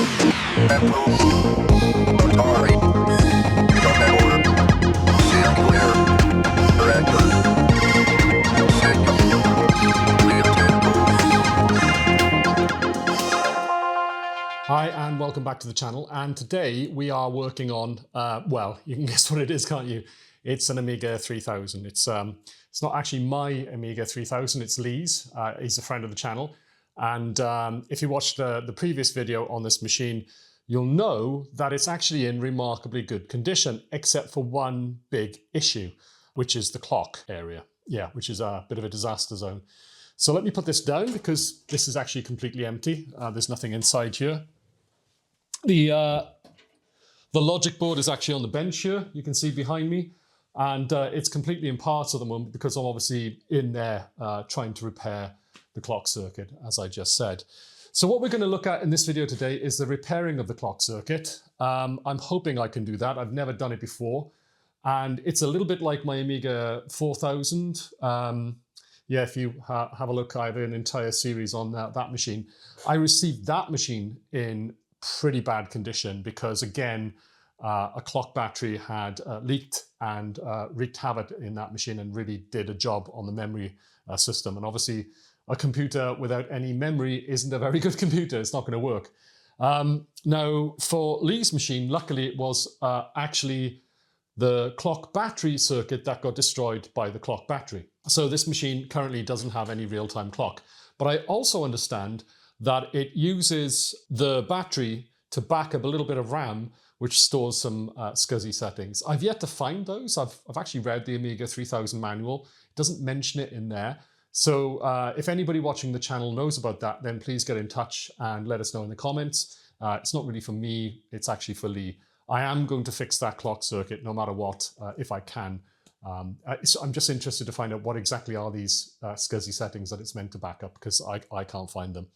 Hi and welcome back to the channel, and today we are working on, well, you can guess what it is, can't you? It's an Amiga 3000. It's not actually my Amiga 3000, it's Lee's. He's a friend of the channel, and if you watched the previous video on this machine, you'll know that it's actually in remarkably good condition, except for one big issue, which is the clock area. Yeah, which is a bit of a disaster zone. So let me put this down because this is actually completely empty. There's nothing inside here. The logic board is actually on the bench here, you can see behind me, and it's completely in parts at the moment because I'm obviously in there trying to repair the clock circuit, as I just said. So what we're going to look at in this video today is the repairing of the clock circuit. I'm hoping I can do that. I've never done it before, and it's a little bit like my Amiga 4000. Yeah, if you have a look, I have an entire series on that machine. I received that machine in pretty bad condition because, again, a clock battery had leaked and wreaked havoc in that machine and really did a job on the memory system. And obviously a computer without any memory isn't a very good computer. It's not going to work. Now for Lee's machine, luckily it was actually the clock battery circuit that got destroyed by the clock battery. So this machine currently doesn't have any real-time clock. But I also understand that it uses the battery to back up a little bit of RAM, which stores some SCSI settings. I've yet to find those. I've actually read the Amiga 3000 manual. It doesn't mention it in there. So if anybody watching the channel knows about that, then please get in touch and let us know in the comments. It's not really for me, it's actually for Lee. I am going to fix that clock circuit no matter what, if I can. So I'm just interested to find out what exactly are these SCSI settings that it's meant to back up, because I can't find them.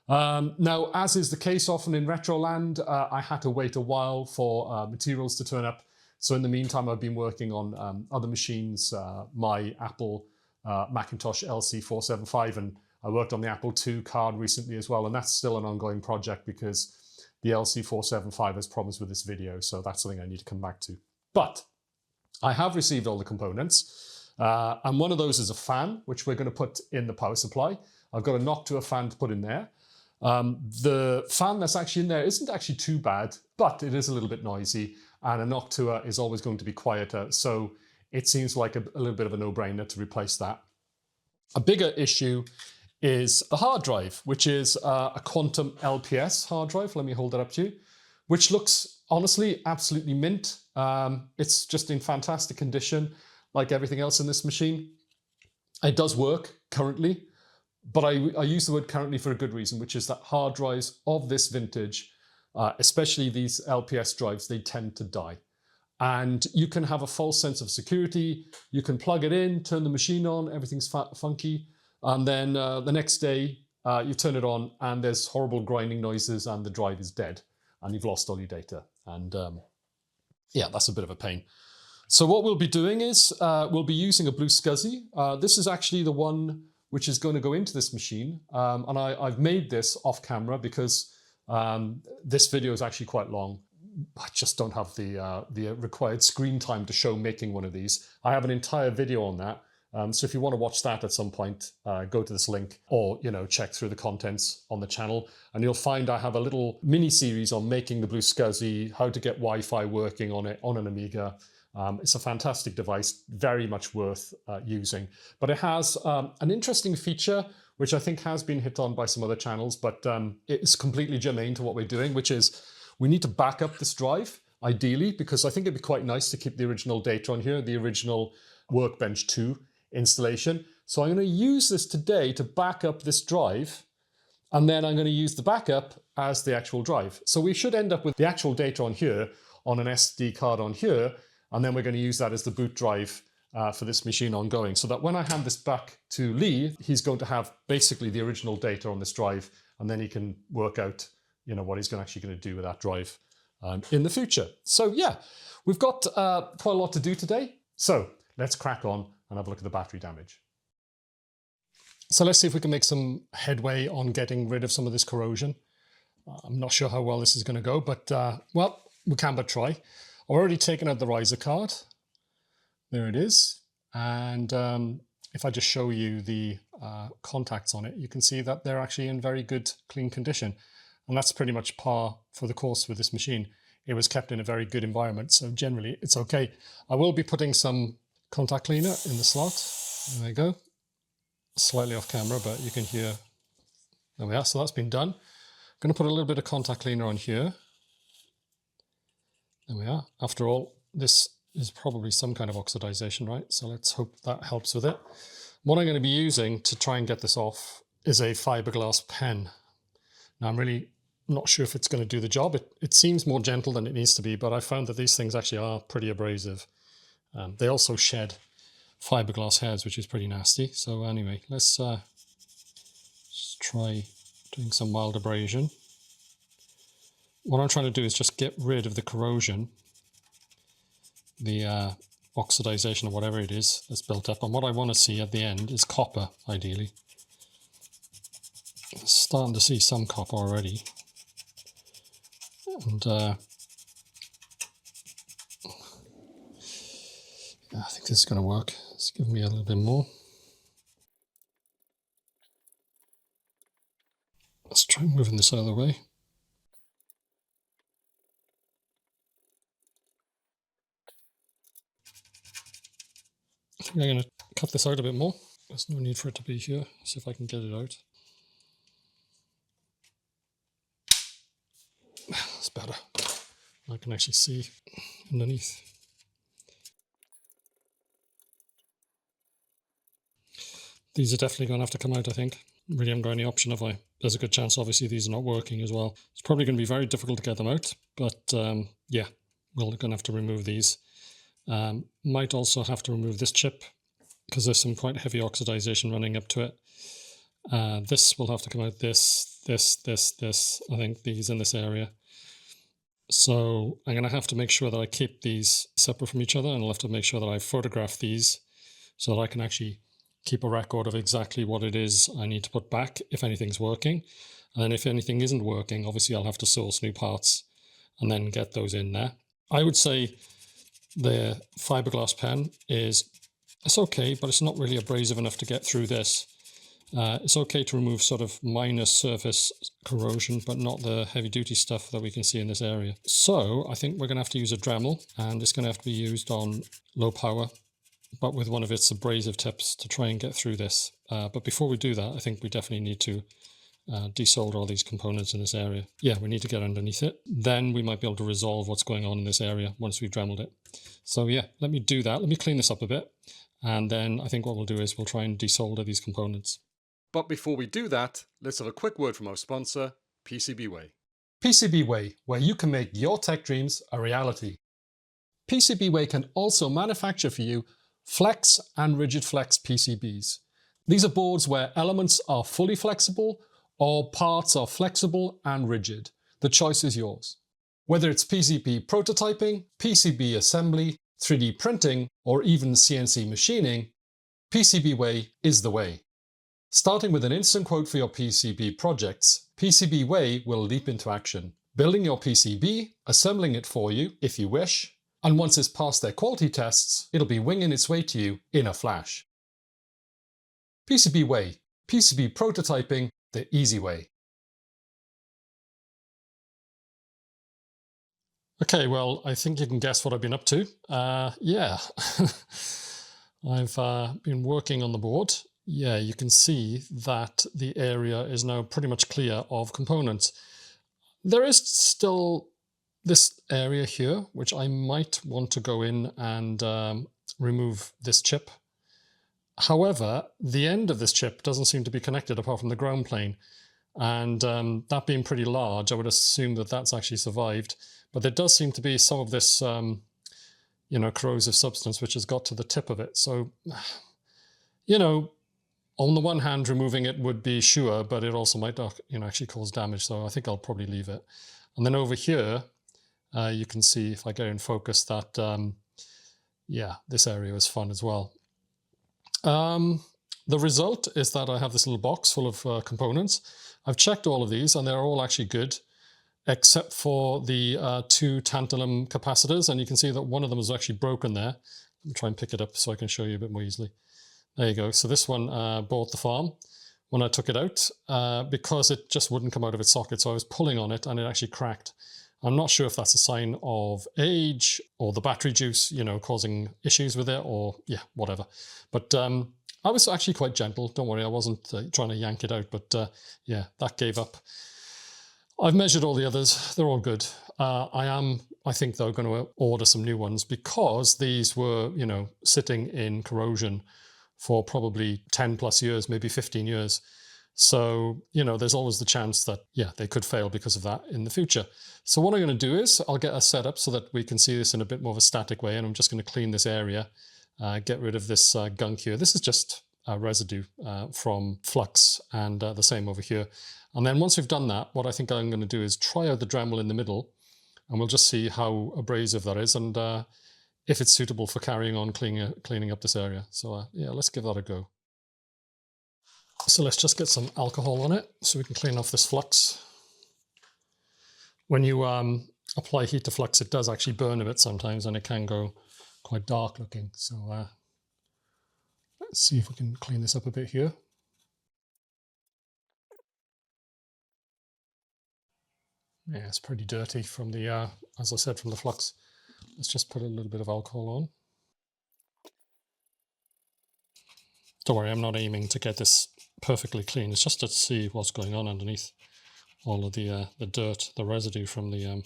Now, as is the case often in Retroland, I had to wait a while for materials to turn up. So in the meantime, I've been working on other machines, my Apple Macintosh LC475, and I worked on the Apple II card recently as well. And that's still an ongoing project because the LC475 has problems with this video. So that's something I need to come back to. But I have received all the components. And one of those is a fan, which we're going to put in the power supply. I've got a Noctua fan to put in there. The fan that's actually in there isn't actually too bad, but it is a little bit noisy, and a Noctua is always going to be quieter. So it seems like a little bit of a no-brainer to replace that. A bigger issue is the hard drive, which is a Quantum LPS hard drive. Let me hold that up to you, which looks honestly absolutely mint. It's just in fantastic condition, like everything else in this machine. It does work currently. But I use the word currently for a good reason, which is that hard drives of this vintage, especially these LPS drives, they tend to die. And you can have a false sense of security. You can plug it in, turn the machine on, everything's funky. And then the next day you turn it on and there's horrible grinding noises and the drive is dead and you've lost all your data. And yeah, that's a bit of a pain. So what we'll be doing is we'll be using a blue SCSI. This is actually the one which is going to go into this machine. And I've made this off camera because this video is actually quite long. I just don't have the required screen time to show making one of these. I have an entire video on that. So if you want to watch that at some point, go to this link, or check through the contents on the channel, and you'll find I have a little mini series on making the blue SCSI, how to get Wi-Fi working on it on an Amiga. It's a fantastic device, very much worth using. But it has an interesting feature, which I think has been hit on by some other channels, but it's completely germane to what we're doing, which is we need to back up this drive, ideally, because I think it'd be quite nice to keep the original data on here, the original Workbench 2 installation. So I'm going to use this today to back up this drive, and then I'm going to use the backup as the actual drive. So we should end up with the actual data on here, on an SD card on here, and then we're going to use that as the boot drive for this machine ongoing, so that when I hand this back to Lee, he's going to have basically the original data on this drive, and then he can work out, what he's actually going to do with that drive in the future. So yeah, we've got quite a lot to do today. So let's crack on and have a look at the battery damage. So let's see if we can make some headway on getting rid of some of this corrosion. I'm not sure how well this is going to go, but well, we can but try. I've already taken out the riser card. There it is. And if I just show you the contacts on it, you can see that they're actually in very good, clean condition. And that's pretty much par for the course with this machine. It was kept in a very good environment, so generally it's okay. I will be putting some contact cleaner in the slot. There we go. Slightly off camera, but you can hear. There we are. So that's been done. I'm going to put a little bit of contact cleaner on here. There we are. After all, this is probably some kind of oxidization, right? So let's hope that helps with it. What I'm going to be using to try and get this off is a fiberglass pen. Now I'm really not sure if it's going to do the job. It seems more gentle than it needs to be, but I found that these things actually are pretty abrasive. They also shed fiberglass heads, which is pretty nasty. So anyway, let's just try doing some mild abrasion. What I'm trying to do is just get rid of the corrosion, the oxidization or whatever it is that's built up. And what I want to see at the end is copper, ideally. Starting to see some copper already. And yeah, I think this is going to work. It's giving me a little bit more. Let's try moving this out of the way. I think I'm going to cut this out a bit more. There's no need for it to be here. See if I can get it out. That's better. I can actually see underneath. These are definitely going to have to come out, I think. Really haven't got any option, have I? There's a good chance, obviously, these are not working as well. It's probably going to be very difficult to get them out, but yeah, we're going to have to remove these. Might also have to remove this chip because there's some quite heavy oxidization running up to it. This will have to come out, this. I think these in this area. So I'm going to have to make sure that I keep these separate from each other, and I'll have to make sure that I photograph these so that I can actually keep a record of exactly what it is I need to put back if anything's working. And then if anything isn't working, obviously I'll have to source new parts and then get those in there. I would say the fiberglass pen it's okay, but it's not really abrasive enough to get through this. It's okay to remove sort of minor surface corrosion, but not the heavy duty stuff that we can see in this area. So I think we're going to have to use a Dremel, and it's going to have to be used on low power, but with one of its abrasive tips to try and get through this. But before we do that, I think we definitely need to desolder all these components in this area. Yeah, we need to get underneath it. Then we might be able to resolve what's going on in this area once we've Dremeled it. So yeah, let me do that. Let me clean this up a bit. And then I think what we'll do is we'll try and desolder these components. But before we do that, let's have a quick word from our sponsor, PCBWay. PCBWay, where you can make your tech dreams a reality. PCBWay can also manufacture for you flex and rigid flex PCBs. These are boards where elements are fully flexible or parts are flexible and rigid. The choice is yours. Whether it's PCB prototyping, PCB assembly, 3D printing, or even CNC machining, PCBWay is the way. Starting with an instant quote for your PCB projects, PCBWay will leap into action, building your PCB, assembling it for you if you wish, and once it's passed their quality tests, it'll be winging its way to you in a flash. PCBWay, PCB prototyping the easy way. Okay, well, I think you can guess what I've been up to. Yeah, I've been working on the board. Yeah, you can see that the area is now pretty much clear of components. There is still this area here, which I might want to go in and remove this chip. However, the end of this chip doesn't seem to be connected apart from the ground plane. And that being pretty large, I would assume that that's actually survived. But there does seem to be some of this, you know, corrosive substance which has got to the tip of it. So, you know, on the one hand, removing it would be sure, but it also might, you know, actually cause damage. So I think I'll probably leave it. And then over here, you can see if I go in focus that, yeah, this area is fun as well. The result is that I have this little box full of components. I've checked all of these and they're all actually good. except for the two tantalum capacitors, and you can see that one of them is actually broken there. Let me try and pick it up so I can show you a bit more easily. There you go. So this one bought the farm when I took it out because it just wouldn't come out of its socket. So I was pulling on it and it actually cracked. I'm not sure if that's a sign of age or the battery juice, you know, causing issues with it, or yeah, whatever. But I was actually quite gentle. Don't worry, I wasn't trying to yank it out, but yeah, that gave up. I've measured all the others. They're all good. I think, though, going to order some new ones because these were, you know, sitting in corrosion for probably 10 plus years, maybe 15 years. So, you know, there's always the chance that, yeah, they could fail because of that in the future. So what I'm going to do is I'll get us set up so that we can see this in a bit more of a static way. And I'm just going to clean this area, get rid of this gunk here. This is just residue from flux, and the same over here. And then once we've done that, what I think I'm going to do is try out the Dremel in the middle, and we'll just see how abrasive that is and if it's suitable for carrying on cleaning up this area. So yeah, let's give that a go. So let's just get some alcohol on it so we can clean off this flux. When you apply heat to flux, it does actually burn a bit sometimes, and it can go quite dark looking. So let's see if we can clean this up a bit here. Yeah, it's pretty dirty from the, as I said, from the flux. Let's just put a little bit of alcohol on. Don't worry, I'm not aiming to get this perfectly clean. It's just to see what's going on underneath all of the dirt, the residue from the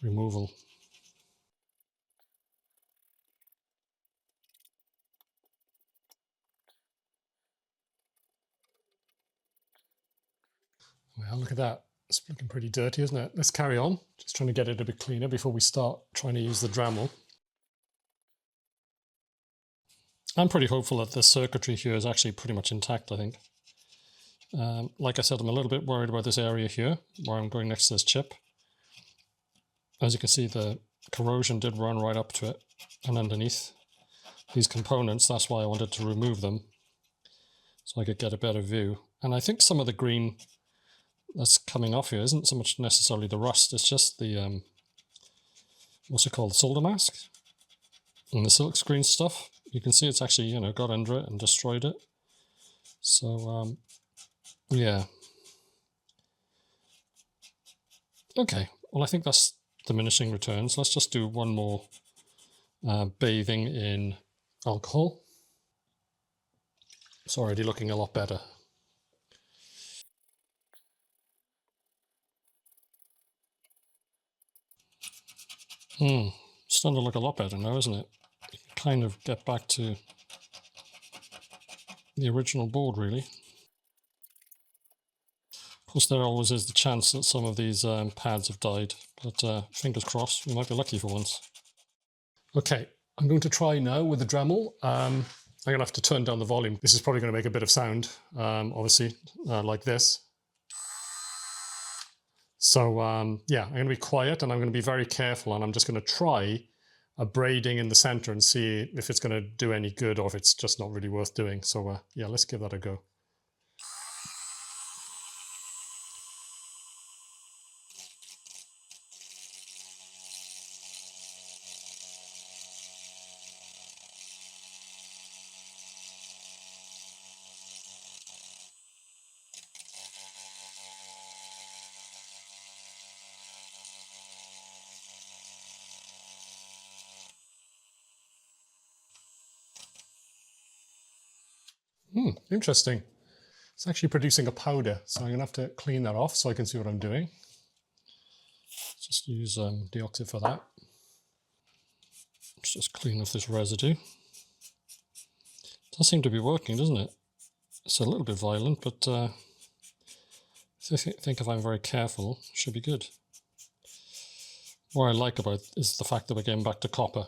removal. Well, look at that. It's looking pretty dirty, isn't it? Let's carry on. Just trying to get it a bit cleaner before we start trying to use the Dremel. I'm pretty hopeful that the circuitry here is actually pretty much intact, I think. Like I said, I'm a little bit worried about this area here, where I'm going next to this chip. As you can see, the corrosion did run right up to it and underneath these components. That's why I wanted to remove them, so I could get a better view. And I think some of the green that's coming off here isn't so much necessarily the rust, it's just the, what's it called, solder mask? And the silk screen stuff. You can see it's actually, you know, got under it and destroyed it. So, yeah. Okay, well, I think that's diminishing returns. Let's just do one more bathing in alcohol. It's already looking a lot better. It's starting to look a lot better now, isn't it? You can kind of get back to the original board, really. Of course, there always is the chance that some of these pads have died, but fingers crossed, we might be lucky for once. Okay, I'm going to try now with the Dremel. I'm going to have to turn down the volume. This is probably going to make a bit of sound, obviously, like this. So yeah, I'm going to be quiet and I'm going to be very careful, and I'm just going to try a braiding in the center and see if it's going to do any good or if it's just not really worth doing. So yeah, let's give that a go. Interesting. It's actually producing a powder, so I'm going to have to clean that off so I can see what I'm doing. Just use deoxit for that. Let's just clean off this residue. It does seem to be working, doesn't it? It's a little bit violent, but I think if I'm very careful, it should be good. What I like about it is the fact that we're getting back to copper.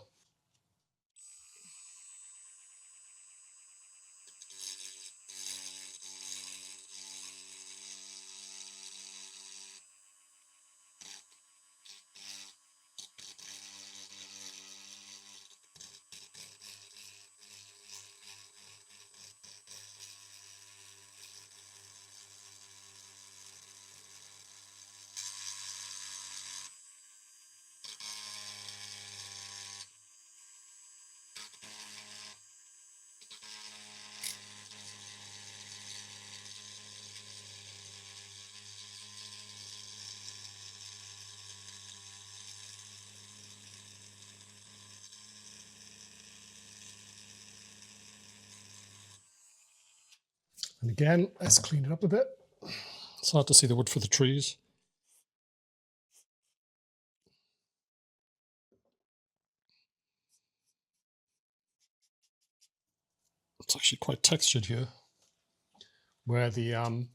And again, let's clean it up a bit. It's hard to see the wood for the trees. It's actually quite textured here, where the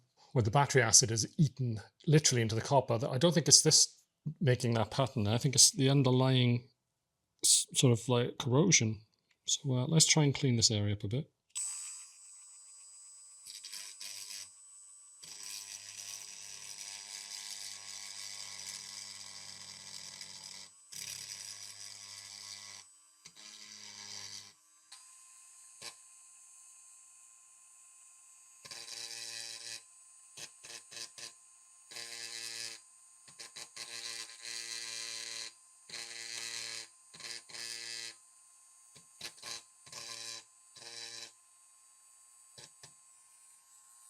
battery acid is eaten literally into the copper. I don't think it's this making that pattern. I think it's the underlying sort of like corrosion. So let's try and clean this area up a bit.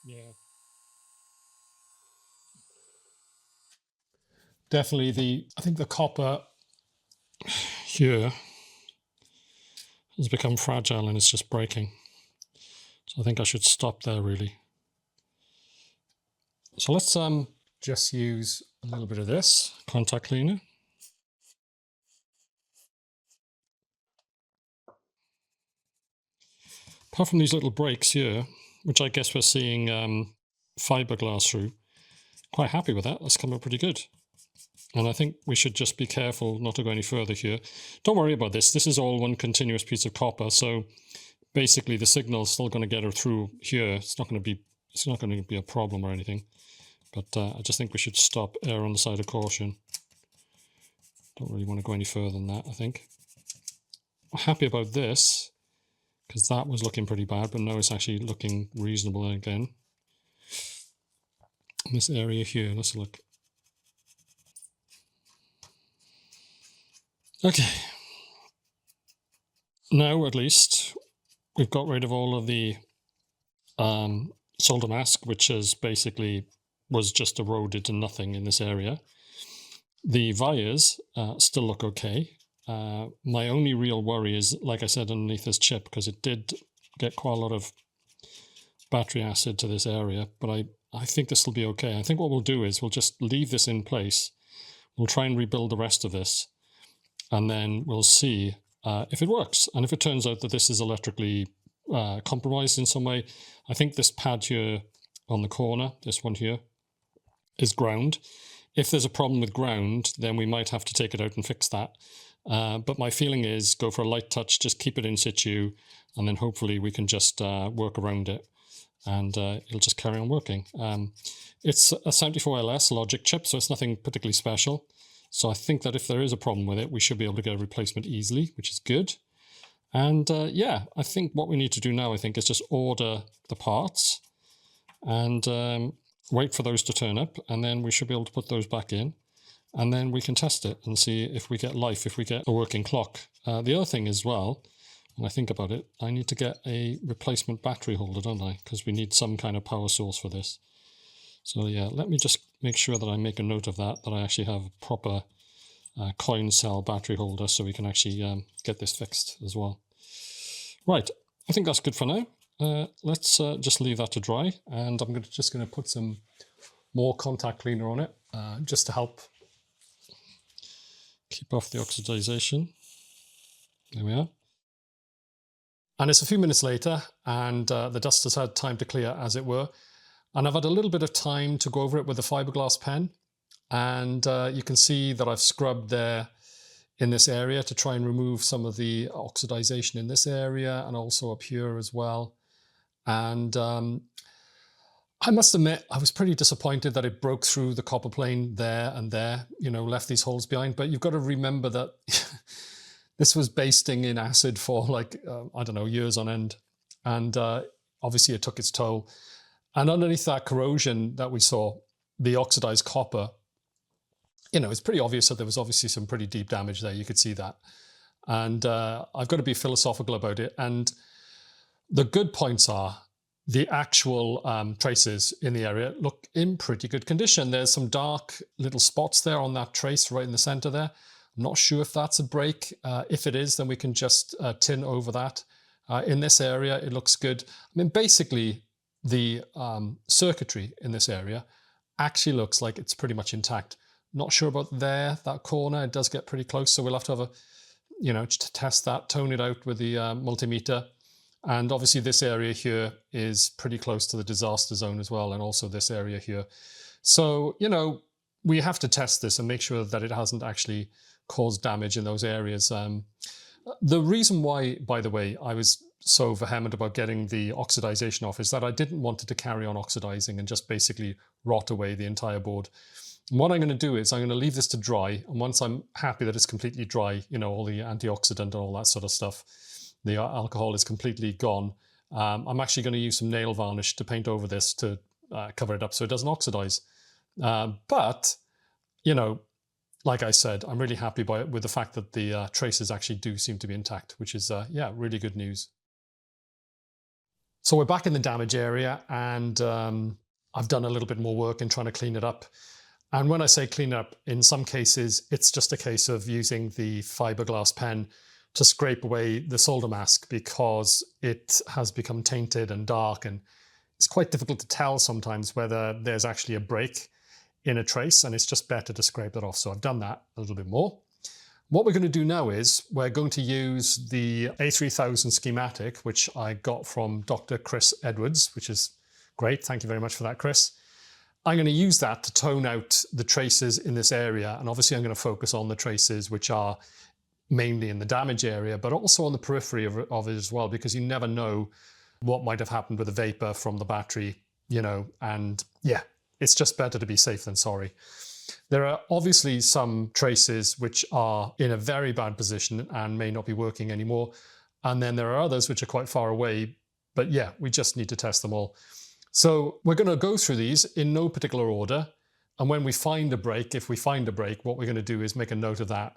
Yeah. Definitely I think the copper here has become fragile and it's just breaking. So I think I should stop there really. So let's just use a little bit of this contact cleaner. Apart from these little breaks here, which I guess we're seeing fiberglass through, quite happy with that. That's come out pretty good. And I think we should just be careful not to go any further here. Don't worry about this. This is all one continuous piece of copper. So basically the signal's still going to get her through here. It's not going to be a problem or anything. But I just think we should stop, err on the side of caution. Don't really want to go any further than that, I think. I'm happy about this, because that was looking pretty bad, but now it's actually looking reasonable again. In this area here, let's look. Okay. Now, at least, we've got rid of all of the solder mask, which is basically was just eroded to nothing in this area. The vias still look okay. My only real worry is, like I said, underneath this chip, because it did get quite a lot of battery acid to this area, but I think this will be okay. I think what we'll do is we'll just leave this in place. We'll try and rebuild the rest of this, and then we'll see if it works. And if it turns out that this is electrically compromised in some way, I think this pad here on the corner, this one here, is ground. If there's a problem with ground, then we might have to take it out and fix that. But my feeling is go for a light touch, just keep it in situ, and then hopefully we can just work around it, and it'll just carry on working. It's a 74LS logic chip, so it's nothing particularly special. So I think that if there is a problem with it, we should be able to get a replacement easily, which is good. And yeah, I think what we need to do now, I think, is just order the parts and wait for those to turn up, and then we should be able to put those back in. And then we can test it and see if we get life, if we get a working clock. The other thing as well, when I think about it, I need to get a replacement battery holder, don't I? Because we need some kind of power source for this. So yeah, let me just make sure that I make a note of that I actually have a proper coin cell battery holder so we can actually get this fixed as well. Right, I think that's good for now. Let's just leave that to dry, and I'm just going to put some more contact cleaner on it just to help keep off the oxidization. There we are. And it's a few minutes later, and the dust has had time to clear, as it were. And I've had a little bit of time to go over it with the fiberglass pen. And you can see that I've scrubbed there in this area to try and remove some of the oxidization in this area, and also up here as well. And I must admit, I was pretty disappointed that it broke through the copper plane there and there, you know, left these holes behind. But you've got to remember that this was basting in acid for like, I don't know, years on end. And obviously it took its toll. And underneath that corrosion that we saw, the oxidized copper, you know, it's pretty obvious that there was obviously some pretty deep damage there. You could see that. And I've got to be philosophical about it. And the good points are the actual traces in the area look in pretty good condition. There's some dark little spots there on that trace right in the center there. I'm not sure if that's a break. If it is, then we can just tin over that. In this area, it looks good. I mean, basically, the circuitry in this area actually looks like it's pretty much intact. Not sure about there, that corner, it does get pretty close, so we'll have to have a, to test that, tone it out with the multimeter. And obviously this area here is pretty close to the disaster zone as well, and also this area here. So, we have to test this and make sure that it hasn't actually caused damage in those areas. The reason why, by the way, I was so vehement about getting the oxidization off is that I didn't want it to carry on oxidizing and just basically rot away the entire board. And what I'm going to do is I'm going to leave this to dry, and once I'm happy that it's completely dry, all the antioxidant and all that sort of stuff, the alcohol is completely gone, I'm actually going to use some nail varnish to paint over this to cover it up so it doesn't oxidize. But, like I said, I'm really happy with the fact that the traces actually do seem to be intact, which is, really good news. So we're back in the damage area, and I've done a little bit more work in trying to clean it up. And when I say clean it up, in some cases, it's just a case of using the fiberglass pen to scrape away the solder mask, because it has become tainted and dark, and it's quite difficult to tell sometimes whether there's actually a break in a trace, and it's just better to scrape that off. So I've done that a little bit more. What we're going to do now is we're going to use the A3000 schematic, which I got from Dr. Chris Edwards, which is great. Thank you very much for that, Chris. I'm going to use that to tone out the traces in this area, and obviously I'm going to focus on the traces which are mainly in the damage area, but also on the periphery of it as well, because you never know what might have happened with the vapor from the battery, and yeah, it's just better to be safe than sorry. There are obviously some traces which are in a very bad position and may not be working anymore, and then there are others which are quite far away, but yeah, we just need to test them all. So we're going to go through these in no particular order, and when we find a break, if we find a break, what we're going to do is make a note of that,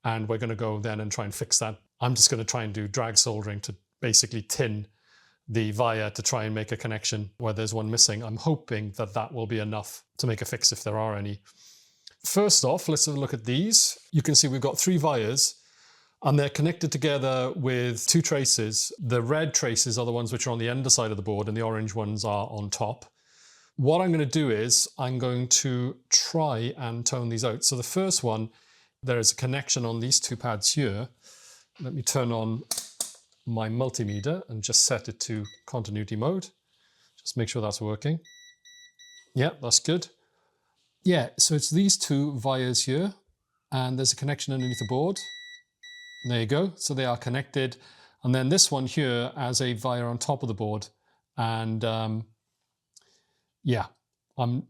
and we're going to go then and try and fix that. I'm just going to try and do drag soldering to basically tin the via to try and make a connection where there's one missing. I'm hoping that that will be enough to make a fix if there are any. First off, let's have a look at these. You can see we've got 3 vias, and they're connected together with 2 traces. The red traces are the ones which are on the underside of the board, and the orange ones are on top. What I'm going to do is I'm going to try and tone these out. So the first one, there is a connection on these 2 pads here. Let me turn on my multimeter and just set it to continuity mode. Just make sure that's working. Yeah, that's good. Yeah, so it's these 2 vias here, and there's a connection underneath the board. There you go. So they are connected. And then this one here has a via on top of the board. And yeah, I'm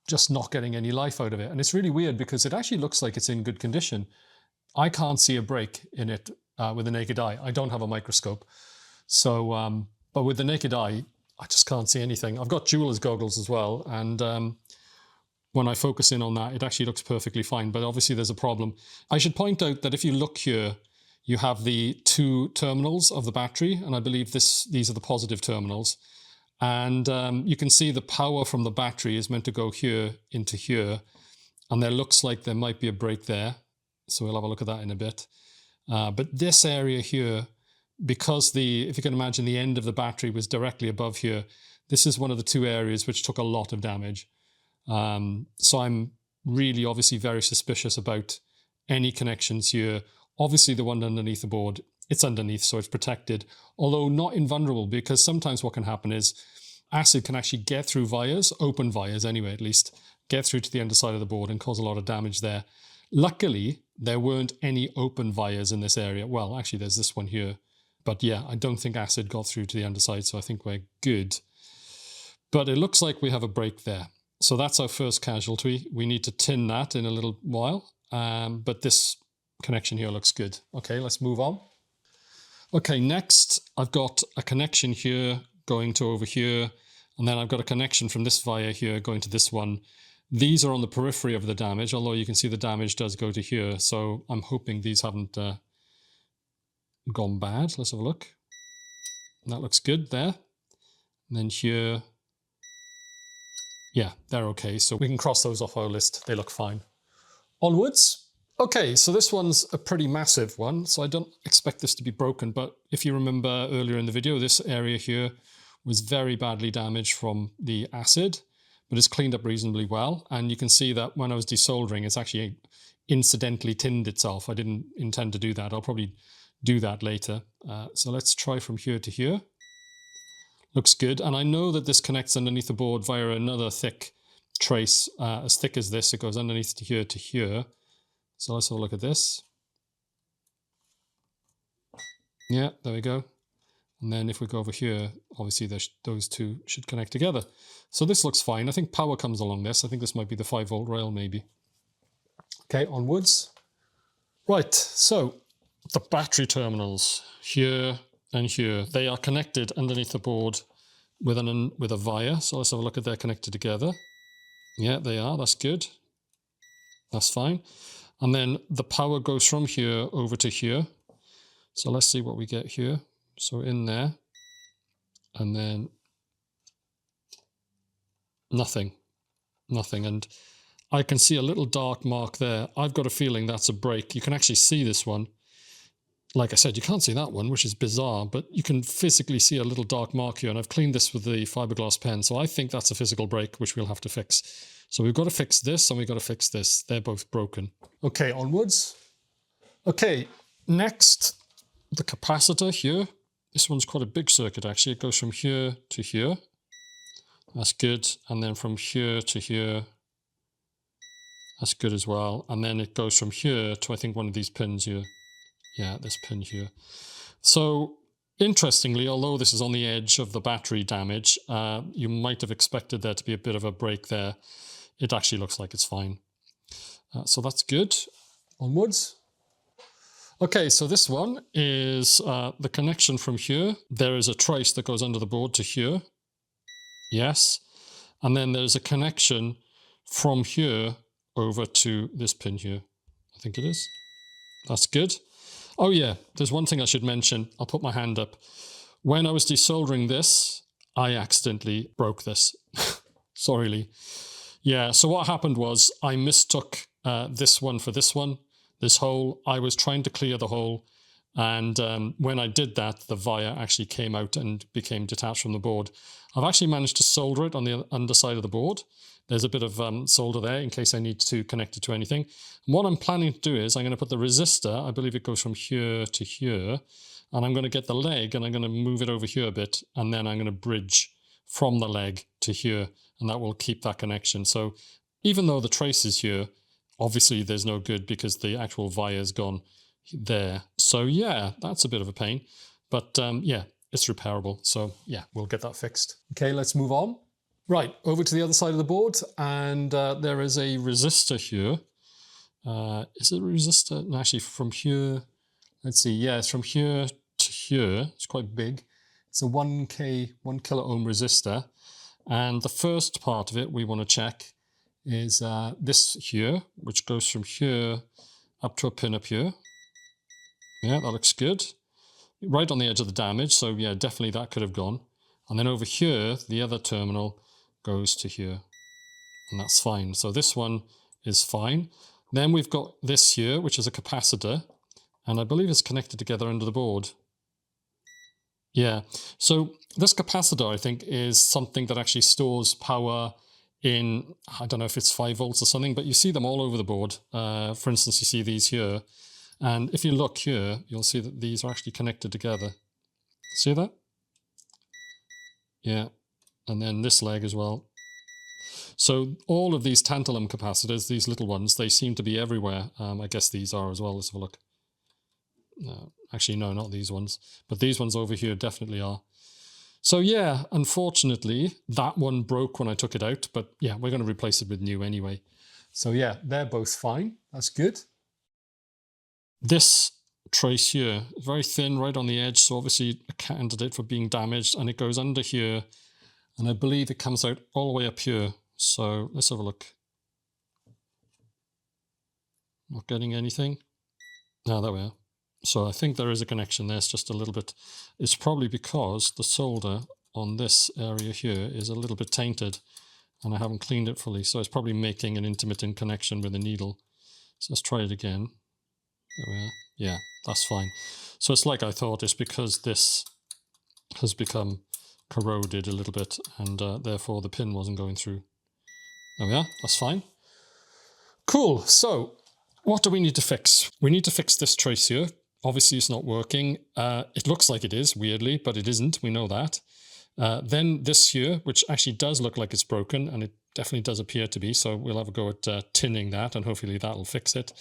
just not getting any life out of it. And it's really weird because it actually looks like it's in good condition. I can't see a break in it with the naked eye. I don't have a microscope. So, but with the naked eye, I just can't see anything. I've got jeweler's goggles as well. And when I focus in on that, it actually looks perfectly fine. But obviously there's a problem. I should point out that if you look here, you have the 2 terminals of the battery. And I believe these are the positive terminals. And you can see the power from the battery is meant to go here into here. And there looks like there might be a break there. So we'll have a look at that in a bit. But this area here, because if you can imagine the end of the battery was directly above here, this is one of the 2 areas which took a lot of damage. So I'm really obviously very suspicious about any connections here. Obviously the one underneath the board, it's underneath, so it's protected, although not invulnerable, because sometimes what can happen is acid can actually get through vias, open vias anyway at least, get through to the underside of the board and cause a lot of damage there. Luckily, there weren't any open vias in this area. Well, actually there's this one here. But yeah, I don't think acid got through to the underside, so I think we're good. But it looks like we have a break there. So that's our first casualty. We need to tin that in a little while. But this connection here looks good. Okay, let's move on. Okay, next I've got a connection here going to over here. And then I've got a connection from this via here going to this one. These are on the periphery of the damage, although you can see the damage does go to here. So I'm hoping these haven't gone bad. Let's have a look. That looks good there. And then here, yeah, they're okay. So we can cross those off our list. They look fine. Onwards. Okay, so this one's a pretty massive one. So I don't expect this to be broken. But if you remember earlier in the video, this area here was very badly damaged from the acid, but it's cleaned up reasonably well. And you can see that when I was desoldering, it's actually incidentally tinned itself. I didn't intend to do that. I'll probably do that later. So let's try from here to here. Looks good. And I know that this connects underneath the board via another thick trace, as thick as this. It goes underneath to here to here. So let's have a look at this. Yeah, there we go. And then if we go over here, obviously those two should connect together. So this looks fine. I think power comes along this. I think this might be the 5-volt rail maybe. Okay, onwards. Right, so the battery terminals here and here, they are connected underneath the board with a via. So let's have a look at they're connected together. Yeah, they are. That's good. That's fine. And then the power goes from here over to here. So let's see what we get here. So in there, and then nothing. And I can see a little dark mark there. I've got a feeling that's a break. You can actually see this one. Like I said, you can't see that one, which is bizarre, but you can physically see a little dark mark here. And I've cleaned this with the fiberglass pen. So I think that's a physical break, which we'll have to fix. So we've got to fix this and we've got to fix this. They're both broken. Okay, onwards. Okay, next, the capacitor here. This one's quite a big circuit, actually. It goes from here to here. That's good. And then from here to here. That's good as well. And then it goes from here to, I think, one of these pins here. Yeah, this pin here. So, interestingly, although this is on the edge of the battery damage, you might have expected there to be a bit of a break there. It actually looks like it's fine. So that's good. Onwards. Okay, so this one is the connection from here. There is a trace that goes under the board to here. Yes. And then there's a connection from here over to this pin here. I think it is. That's good. Oh yeah, there's one thing I should mention. I'll put my hand up. When I was desoldering this, I accidentally broke this. Sorry. Yeah, so what happened was I mistook this one for this one. This hole, I was trying to clear the hole, and when I did that, the via actually came out and became detached from the board. I've actually managed to solder it on the underside of the board. There's a bit of solder there in case I need to connect it to anything. And what I'm planning to do is I'm going to put the resistor, I believe it goes from here to here, and I'm going to get the leg and I'm going to move it over here a bit, and then I'm going to bridge from the leg to here, and that will keep that connection. So even though the trace is here, obviously there's no good because the actual via is gone there. So yeah, that's a bit of a pain, but yeah, it's repairable. So yeah, we'll get that fixed. Okay, let's move on. Right, over to the other side of the board, and there is a resistor here. Is it a resistor? No, actually from here, let's see, yeah, it's from here to here. It's quite big. It's a 1 kilo ohm resistor. And the first part of it we want to check is this here, which goes from here up to a pin up here. Yeah, that looks good. Right on the edge of the damage, so yeah, definitely that could have gone. And then over here, the other terminal goes to here, and that's fine. So this one is fine. Then we've got this here, which is a capacitor, and I believe it's connected together under the board. Yeah, so this capacitor, I think, is something that actually stores power in, I don't know if it's 5 volts or something, but you see them all over the board. For instance, you see these here. And if you look here, you'll see that these are actually connected together. See that? Yeah. And then this leg as well. So all of these tantalum capacitors, these little ones, they seem to be everywhere. I guess these are as well. Let's have a look. Actually, no, not these ones. But these ones over here definitely are. So yeah, unfortunately, that one broke when I took it out. But yeah, we're going to replace it with new anyway. So yeah, they're both fine. That's good. This trace here, very thin, right on the edge. So obviously a candidate for being damaged. And it goes under here. And I believe it comes out all the way up here. So let's have a look. Not getting anything. No, there we are. So I think there is a connection there. It's just a little bit. It's probably because the solder on this area here is a little bit tainted and I haven't cleaned it fully. So it's probably making an intermittent connection with the needle. So let's try it again. There we are. Yeah, that's fine. So it's like I thought. It's because this has become corroded a little bit, and therefore the pin wasn't going through. There we are, that's fine. Cool, so what do we need to fix? We need to fix this trace here. Obviously it's not working. It looks like it is, weirdly, but it isn't, we know that. Then this here, which actually does look like it's broken, and it definitely does appear to be, so we'll have a go at tinning that, and hopefully that'll fix it.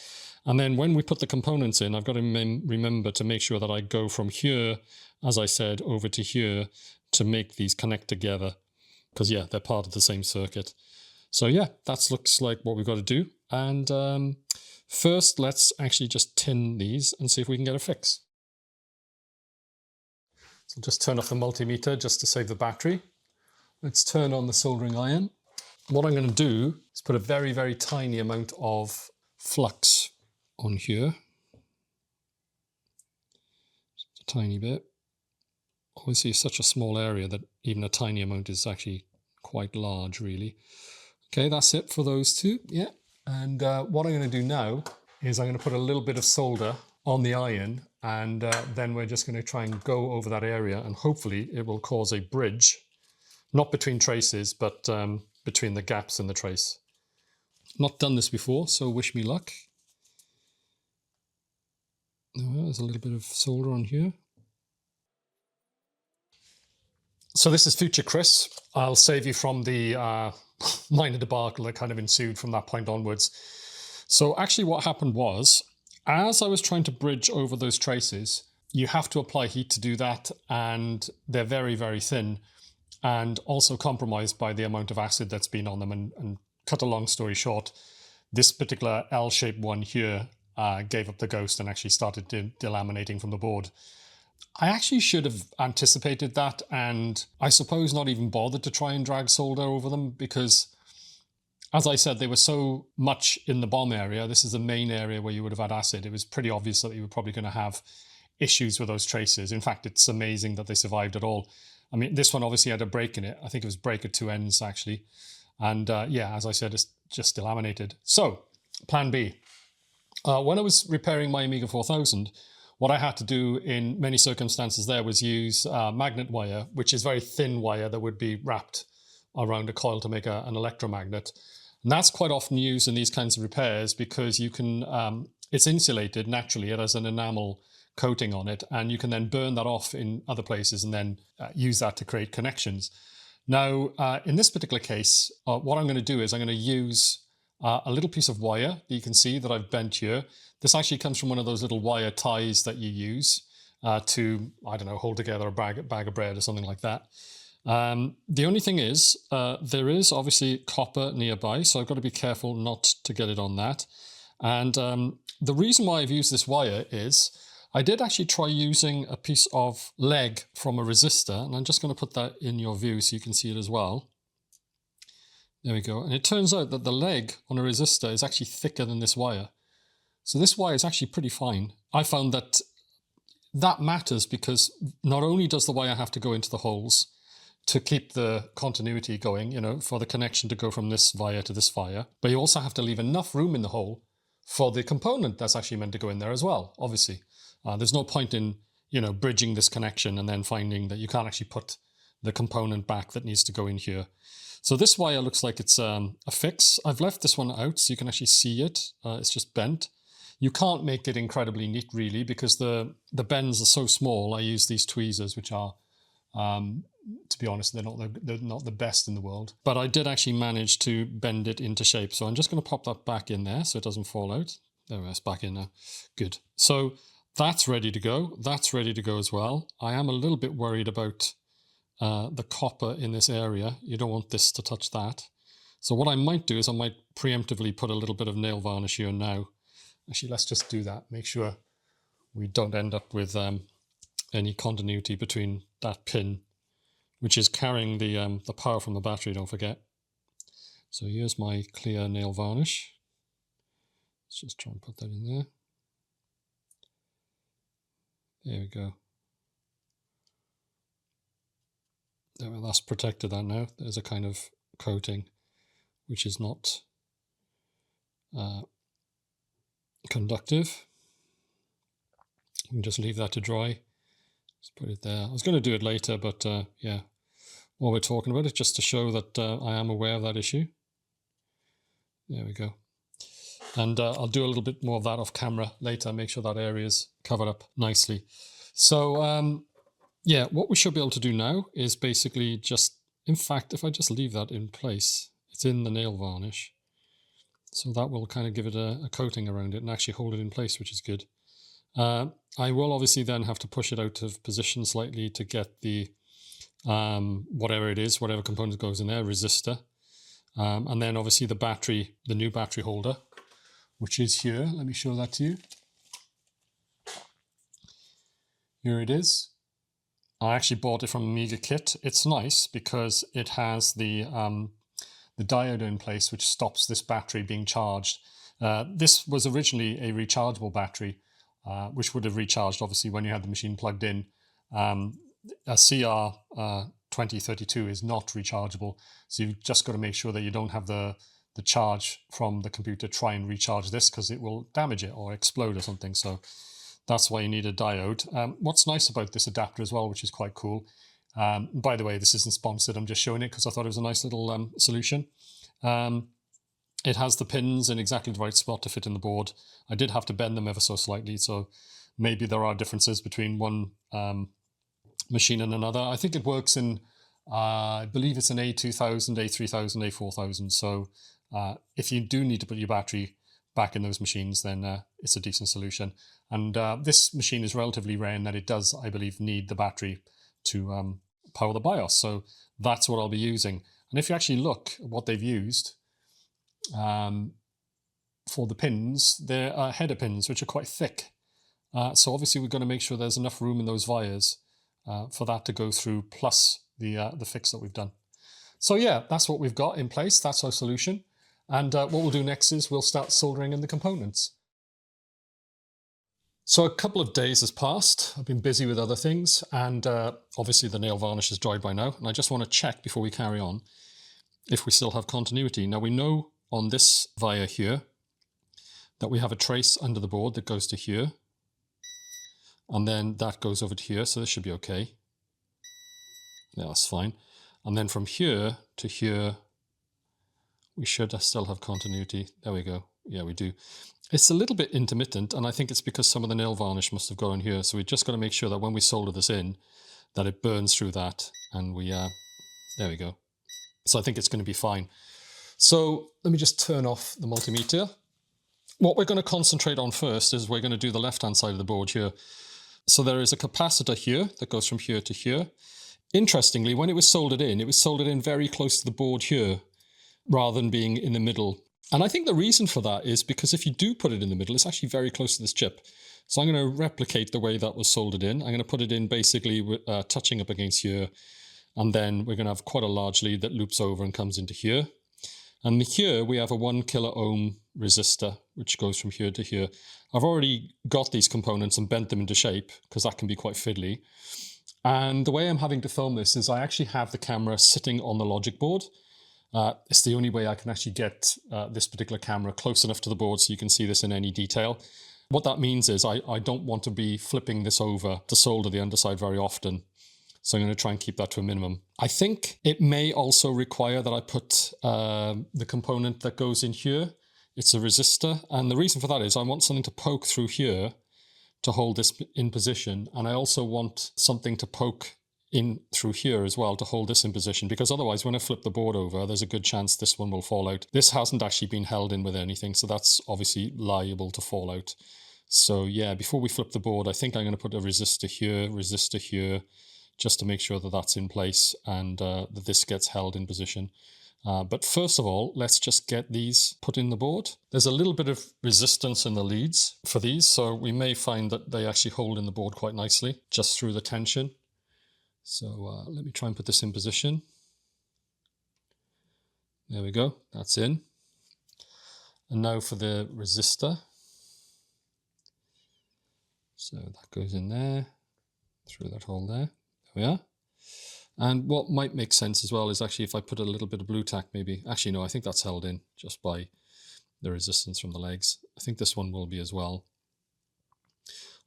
And then when we put the components in, I've got to remember to make sure that I go from here, as I said, over to here to make these connect together. Because yeah, they're part of the same circuit. So yeah, that looks like what we've got to do. And first, let's actually just tin these and see if we can get a fix. So just turn off the multimeter just to save the battery. Let's turn on the soldering iron. What I'm going to do is put a very, very tiny amount of flux on here. Just a tiny bit. Obviously, it's such a small area that even a tiny amount is actually quite large, really. Okay, that's it for those two. Yeah. And what I'm going to do now is I'm going to put a little bit of solder on the iron, and then we're just going to try and go over that area, and hopefully it will cause a bridge, not between traces, but between the gaps in the trace. Not done this before, so wish me luck. There's a little bit of solder on here. So this is future Chris. I'll save you from the minor debacle that kind of ensued from that point onwards. So actually what happened was, as I was trying to bridge over those traces, you have to apply heat to do that, and they're very, very thin, and also compromised by the amount of acid that's been on them. And cut a long story short, this particular L-shaped one here gave up the ghost and actually started delaminating from the board. I actually should have anticipated that, and I suppose not even bothered to try and drag solder over them, because as I said, they were so much in the bomb area. This is the main area where you would have had acid. It was pretty obvious that you were probably going to have issues with those traces. In fact, it's amazing that they survived at all. I mean, this one obviously had a break in it. I think it was break at two ends, actually. And yeah, as I said, it's just delaminated. So, plan B. When I was repairing my Amiga 4000, what I had to do in many circumstances there was use magnet wire, which is very thin wire that would be wrapped around a coil to make an electromagnet. And that's quite often used in these kinds of repairs because you can, it's insulated naturally. It has an enamel coating on it, and you can then burn that off in other places and then use that to create connections. Now, in this particular case, what I'm going to do is I'm going to use a little piece of wire that you can see that I've bent here. This actually comes from one of those little wire ties that you use to, I don't know, hold together a bag of bread or something like that. The only thing is, there is obviously copper nearby, so I've got to be careful not to get it on that. And the reason why I've used this wire is I did actually try using a piece of leg from a resistor, and I'm just going to put that in your view so you can see it as well. There we go. And it turns out that the leg on a resistor is actually thicker than this wire. So this wire is actually pretty fine. I found that that matters because not only does the wire have to go into the holes to keep the continuity going, you know, for the connection to go from this wire to this wire, but you also have to leave enough room in the hole for the component that's actually meant to go in there as well, obviously. There's no point in, you know, bridging this connection and then finding that you can't actually put the component back that needs to go in here. So this wire looks like it's a fix. I've left this one out so you can actually see it. It's just bent. You can't make it incredibly neat really because the bends are so small. I use these tweezers, which are, to be honest, they're not the best in the world. But I did actually manage to bend it into shape. So I'm just going to pop that back in there so it doesn't fall out. There it's back in now. Good. So that's ready to go. That's ready to go as well. I am a little bit worried about the copper in this area. You don't want this to touch that. So what I might do is I might preemptively put a little bit of nail varnish here now. Actually, let's just do that. Make sure we don't end up with any continuity between that pin, which is carrying the power from the battery, don't forget. So here's my clear nail varnish. Let's just try and put that in there. There we go. There, well, that's protected that now. There's a kind of coating which is not conductive. You can just leave that to dry. Just put it there. I was going to do it later, but yeah. while we're talking about it, just to show that I am aware of that issue. There we go. And I'll do a little bit more of that off camera later, make sure that area is covered up nicely. So yeah, what we should be able to do now is basically just, in fact, if I just leave that in place, it's in the nail varnish. So that will kind of give it a coating around it and actually hold it in place, which is good. I will obviously then have to push it out of position slightly to get the, whatever it is, whatever component goes in there, resistor. And then obviously the battery, the new battery holder, which is here. Let me show that to you. Here it is. I actually bought it from Amiga kit. It's nice because it has the diode in place, which stops this battery being charged. This was originally a rechargeable battery, which would have recharged obviously when you had the machine plugged in. A CR2032 is not rechargeable, so you've just got to make sure that you don't have the charge from the computer try and recharge this, because it will damage it or explode or something. So that's why you need a diode. What's nice about this adapter as well, which is quite cool, by the way, this isn't sponsored, I'm just showing it because I thought it was a nice little solution. It has the pins in exactly the right spot to fit in the board. I did have to bend them ever so slightly, so maybe there are differences between one machine and another. I think it works in, I believe it's an A2000, A3000, A4000. So if you do need to put your battery back in those machines, then it's a decent solution. And this machine is relatively rare in that it does, I believe, need the battery to power the BIOS. So that's what I'll be using. And if you actually look at what they've used for the pins, they're header pins, which are quite thick. So obviously we've got to make sure there's enough room in those wires for that to go through, plus the fix that we've done. So yeah, that's what we've got in place. That's our solution. And what we'll do next is we'll start soldering in the components. So a couple of days has passed. I've been busy with other things, and obviously the nail varnish is dried by now. And I just want to check before we carry on if we still have continuity. Now we know on this via here that we have a trace under the board that goes to here. And then that goes over to here, so this should be okay. Yeah, that's fine. And then from here to here, we should still have continuity. There we go. Yeah, we do. It's a little bit intermittent, and I think it's because some of the nail varnish must have gone on here. So we just got to make sure that when we solder this in, that it burns through that, and we, there we go. So I think it's going to be fine. So let me just turn off the multimeter. What we're going to concentrate on first is we're going to do the left-hand side of the board here. So there is a capacitor here that goes from here to here. Interestingly, when it was soldered in very close to the board here, rather than being in the middle. And I think the reason for that is because if you do put it in the middle, it's actually very close to this chip. So I'm going to replicate the way that was soldered in. I'm going to put it in basically touching up against here. And then we're going to have quite a large lead that loops over and comes into here. And here we have a 1 kilo ohm resistor, which goes from here to here. I've already got these components and bent them into shape because that can be quite fiddly. And the way I'm having to film this is I actually have the camera sitting on the logic board. It's the only way I can actually get this particular camera close enough to the board so you can see this in any detail. What that means is I don't want to be flipping this over to solder the underside very often. So I'm going to try and keep that to a minimum. I think it may also require that I put the component that goes in here. It's a resistor. And the reason for that is I want something to poke through here to hold this in position. And I also want something to poke in through here as well to hold this in position, because otherwise when I flip the board over, there's a good chance this one will fall out. This hasn't actually been held in with anything, so that's obviously liable to fall out. So yeah, before we flip the board, I think I'm going to put a resistor here, just to make sure that that's in place and that this gets held in position. But first of all, let's just get these put in the board. There's a little bit of resistance in the leads for these, so we may find that they actually hold in the board quite nicely just through the tension. So let me try and put this in position. There we go, that's in. And now for the resistor. So that goes in there, through that hole there. There we are. And what might make sense as well is actually if I put a little bit of blue tack maybe. Actually no, I think that's held in just by the resistance from the legs. I think this one will be as well.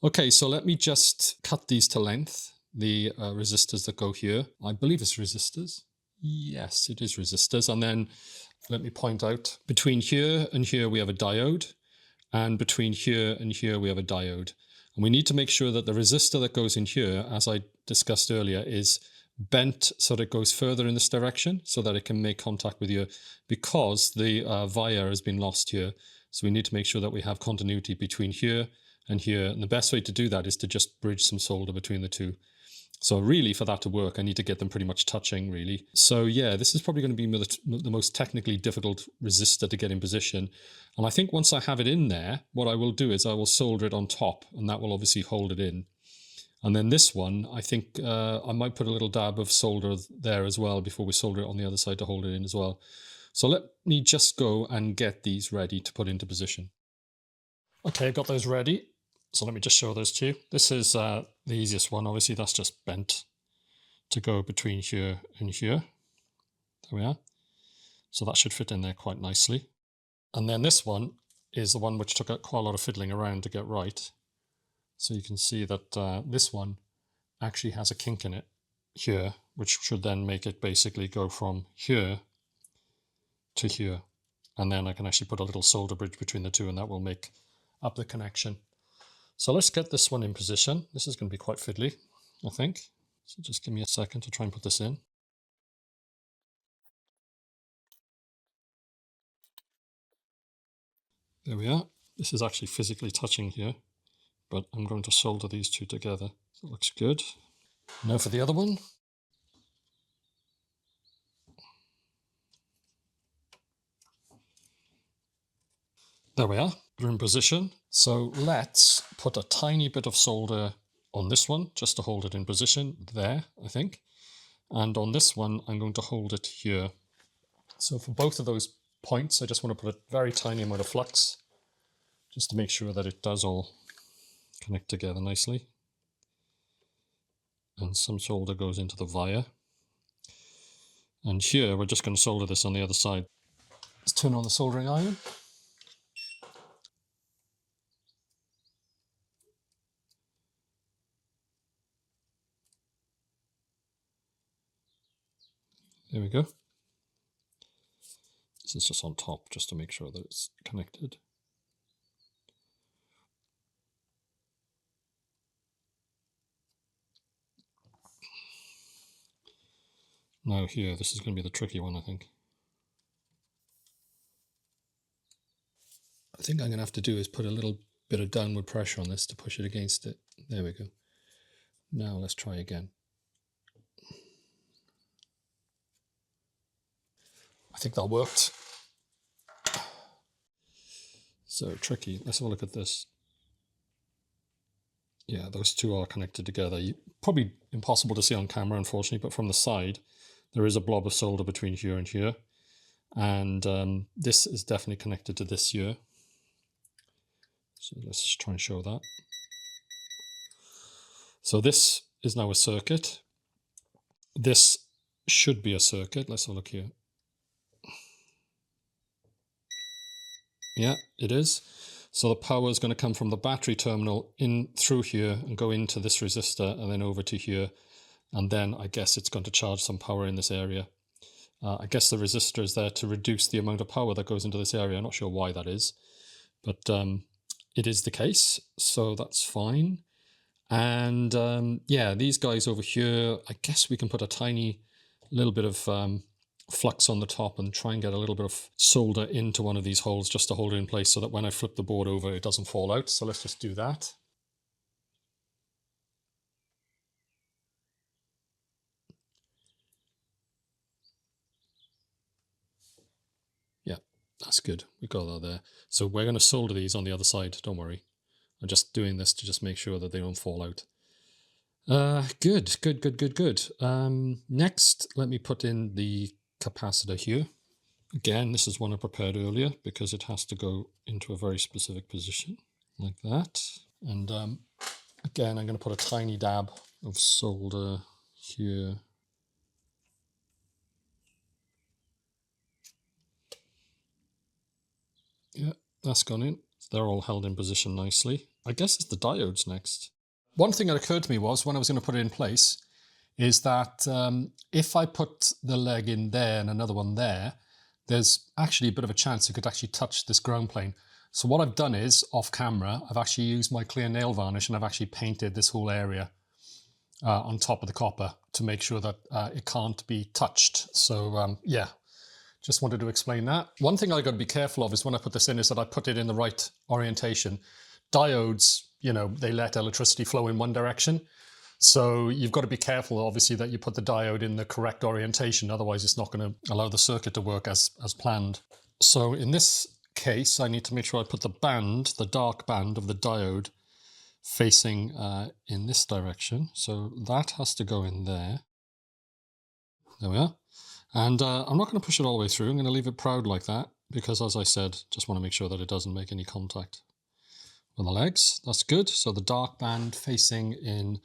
Okay, so let me just cut these to length. the resistors that go here. I believe it's resistors. Yes, it is resistors. And then let me point out, between here and here we have a diode, and between here and here we have a diode. And we need to make sure that the resistor that goes in here, as I discussed earlier, is bent so that it goes further in this direction so that it can make contact with you, because the wire has been lost here. So we need to make sure that we have continuity between here and here. And the best way to do that is to just bridge some solder between the two. So really, for that to work, I need to get them pretty much touching, really. So yeah, this is probably going to be the most technically difficult resistor to get in position. And I think once I have it in there, what I will do is I will solder it on top, and that will obviously hold it in. And then this one, I think I might put a little dab of solder there as well before we solder it on the other side to hold it in as well. So let me just go and get these ready to put into position. Okay, I've got those ready. So let me just show those to you. This is the easiest one. Obviously, that's just bent to go between here and here. There we are. So that should fit in there quite nicely. And then this one is the one which took quite a lot of fiddling around to get right. So you can see that this one actually has a kink in it here, which should then make it basically go from here to here. And then I can actually put a little solder bridge between the two, and that will make up the connection. So let's get this one in position. This is going to be quite fiddly, I think. So just give me a second to try and put this in. There we are. This is actually physically touching here, but I'm going to solder these two together. So it looks good. Now for the other one. There we are. We're in position. So let's put a tiny bit of solder on this one just to hold it in position there, I think. And on this one, I'm going to hold it here. So for both of those points, I just want to put a very tiny amount of flux just to make sure that it does all connect together nicely. And some solder goes into the wire. And here, we're just going to solder this on the other side. Let's turn on the soldering iron. There we go. This is just on top, just to make sure that it's connected. Now here, this is going to be the tricky one, I think. I think I'm going to have to do is put a little bit of downward pressure on this to push it against it. There we go. Now let's try again. I think that worked. So tricky. Let's have a look at this. Yeah, those two are connected together. Probably impossible to see on camera, unfortunately, but from the side, there is a blob of solder between here and here. And this is definitely connected to this here. So let's try and show that. So this is now a circuit. This should be a circuit. Let's have a look here. Yeah, it is. So the power is going to come from the battery terminal in through here and go into this resistor and then over to here. And then I guess it's going to charge some power in this area. I guess the resistor is there to reduce the amount of power that goes into this area. I'm not sure why that is, but it is the case. So that's fine. And yeah, these guys over here, I guess we can put a tiny little bit of flux on the top and try and get a little bit of solder into one of these holes just to hold it in place so that when I flip the board over, it doesn't fall out. So let's just do that. Yeah, that's good. We got that there. So we're going to solder these on the other side. Don't worry. I'm just doing this to just make sure that they don't fall out. Good. Next, let me put in the capacitor here. Again, this is one I prepared earlier because it has to go into a very specific position like that. And again, I'm going to put a tiny dab of solder here. Yeah, that's gone in. They're all held in position nicely. I guess it's the diodes next. One thing that occurred to me was when I was going to put it in place is that if I put the leg in there and another one there, there's actually a bit of a chance it could actually touch this ground plane. So what I've done is, off camera, I've actually used my clear nail varnish and I've actually painted this whole area on top of the copper to make sure that it can't be touched. So yeah, just wanted to explain that. One thing I got to be careful of is when I put this in is that I put it in the right orientation. Diodes, you know, they let electricity flow in one direction. So you've got to be careful, obviously, that you put the diode in the correct orientation. Otherwise, it's not going to allow the circuit to work as planned. So in this case, I need to make sure I put the band, the dark band of the diode, facing in this direction. So that has to go in there. There we are. And I'm not going to push it all the way through. I'm going to leave it proud like that because, as I said, just want to make sure that it doesn't make any contact with the legs. That's good. So the dark band facing in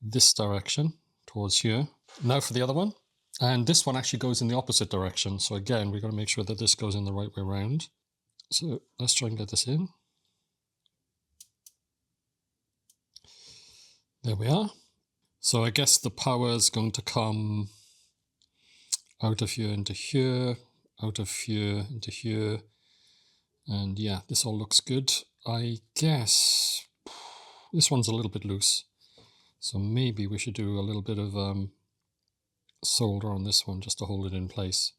this direction towards here. Now for the other one. And this one actually goes in the opposite direction. So again, we've got to make sure that this goes in the right way around. So let's try and get this in. There we are. So I guess the power is going to come out of here into here, out of here into here. And yeah, this all looks good. I guess this one's a little bit loose. So maybe we should do a little bit of solder on this one just to hold it in place.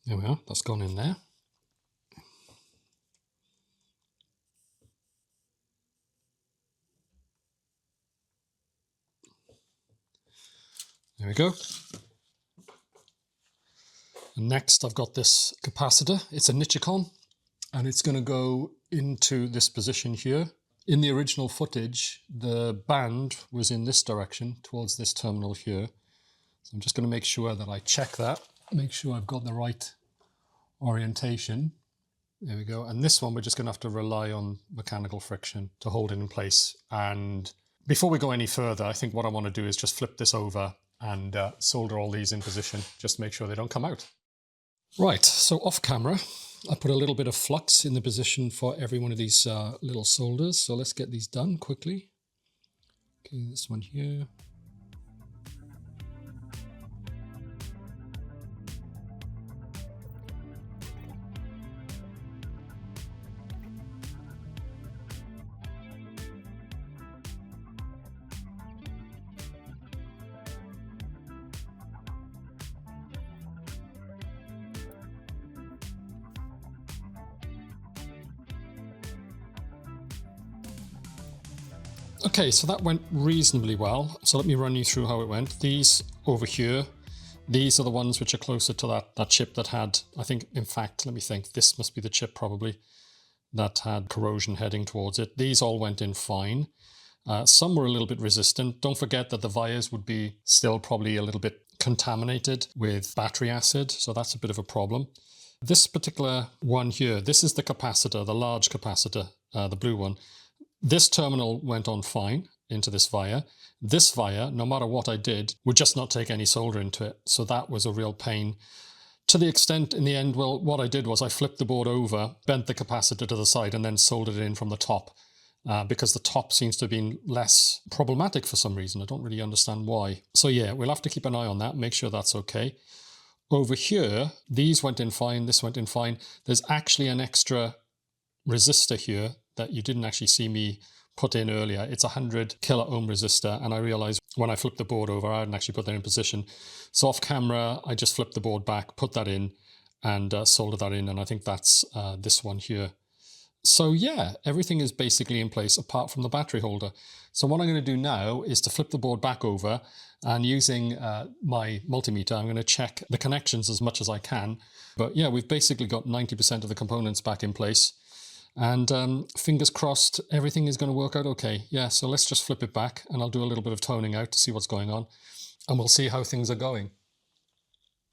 There we are, that's gone in there. There we go. And next I've got this capacitor. It's a Nichicon and it's going to go into this position here. In the original footage, the band was in this direction towards this terminal here. So I'm just going to make sure that I check that, make sure I've got the right orientation. There we go. And this one, we're just going to have to rely on mechanical friction to hold it in place. And before we go any further, I think what I want to do is just flip this over and solder all these in position, just to make sure they don't come out. Right, so off camera, I put a little bit of flux in the position for every one of these little solders. So let's get these done quickly. Okay, this one here. Okay, so that went reasonably well. So let me run you through how it went. These over here, these are the ones which are closer to that chip that had, I think, in fact, let me think, this must be the chip probably that had corrosion heading towards it. These all went in fine. Some were a little bit resistant. Don't forget that the vias would be still probably a little bit contaminated with battery acid, so that's a bit of a problem. This particular one here, this is the capacitor, the large capacitor, the blue one. This terminal went on fine into this via. This via, no matter what I did, would just not take any solder into it. So that was a real pain. To the extent in the end, well, what I did was I flipped the board over, bent the capacitor to the side and then soldered it in from the top because the top seems to have been less problematic for some reason. I don't really understand why. So yeah, we'll have to keep an eye on that, make sure that's okay. Over here, these went in fine, this went in fine. There's actually an extra resistor here that you didn't actually see me put in earlier. It's a 100 kilo ohm resistor, and I realized when I flipped the board over, I hadn't actually put that in position. So off camera, I just flipped the board back, put that in, and soldered that in, and I think that's this one here. So yeah, everything is basically in place apart from the battery holder. So what I'm going to do now is to flip the board back over, and using my multimeter, I'm going to check the connections as much as I can. But yeah, we've basically got 90% of the components back in place. And fingers crossed, everything is going to work out okay. Yeah, so let's just flip it back and I'll do a little bit of toning out to see what's going on. And we'll see how things are going.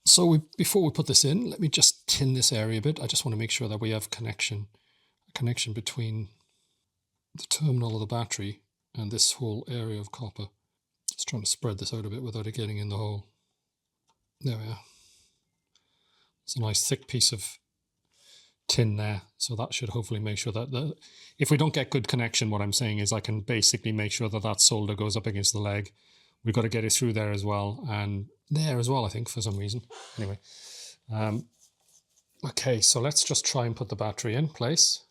So before we put this in, let me just tin this area a bit. I just want to make sure that we have a connection between the terminal of the battery and this whole area of copper. Just trying to spread this out a bit without it getting in the hole. There we are. It's a nice thick piece of tin there. So that should hopefully make sure that if we don't get good connection, what I'm saying is I can basically make sure that that solder goes up against the leg. We've got to get it through there as well, and there as well, I think, for some reason. Anyway, okay, so let's just try and put the battery in place.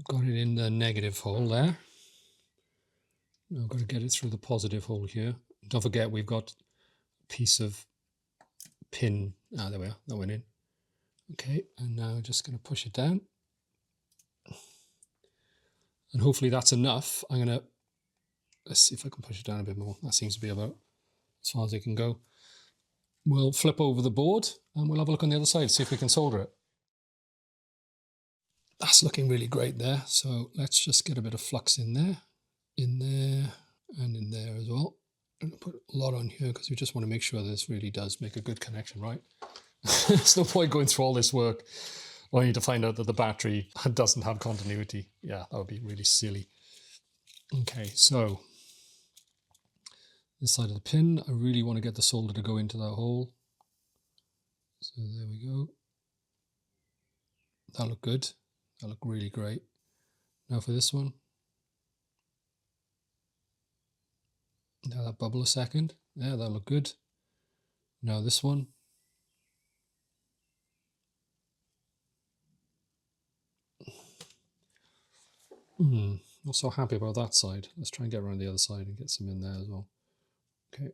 Got it in the negative hole there. Now I've got to get it through the positive hole here. Don't forget we've got a piece of pin. Ah, there we are. That went in. Okay, and now I'm just going to push it down. And hopefully that's enough. Let's see if I can push it down a bit more. That seems to be about as far as it can go. We'll flip over the board and we'll have a look on the other side, see if we can solder it. That's looking really great there. So let's just get a bit of flux in there, and in there as well. I'm going to put a lot on here because we just want to make sure this really does make a good connection, right? There's no point going through all this work only to find out that the battery doesn't have continuity. Yeah, that would be really silly. Okay, so this side of the pin, I really want to get the solder to go into that hole. So there we go. That looked good. That looked really great. Now for this one. Now that bubble a second. Yeah, that looked good. Now this one. Not so happy about that side. Let's try and get around the other side and get some in there as well. Okay.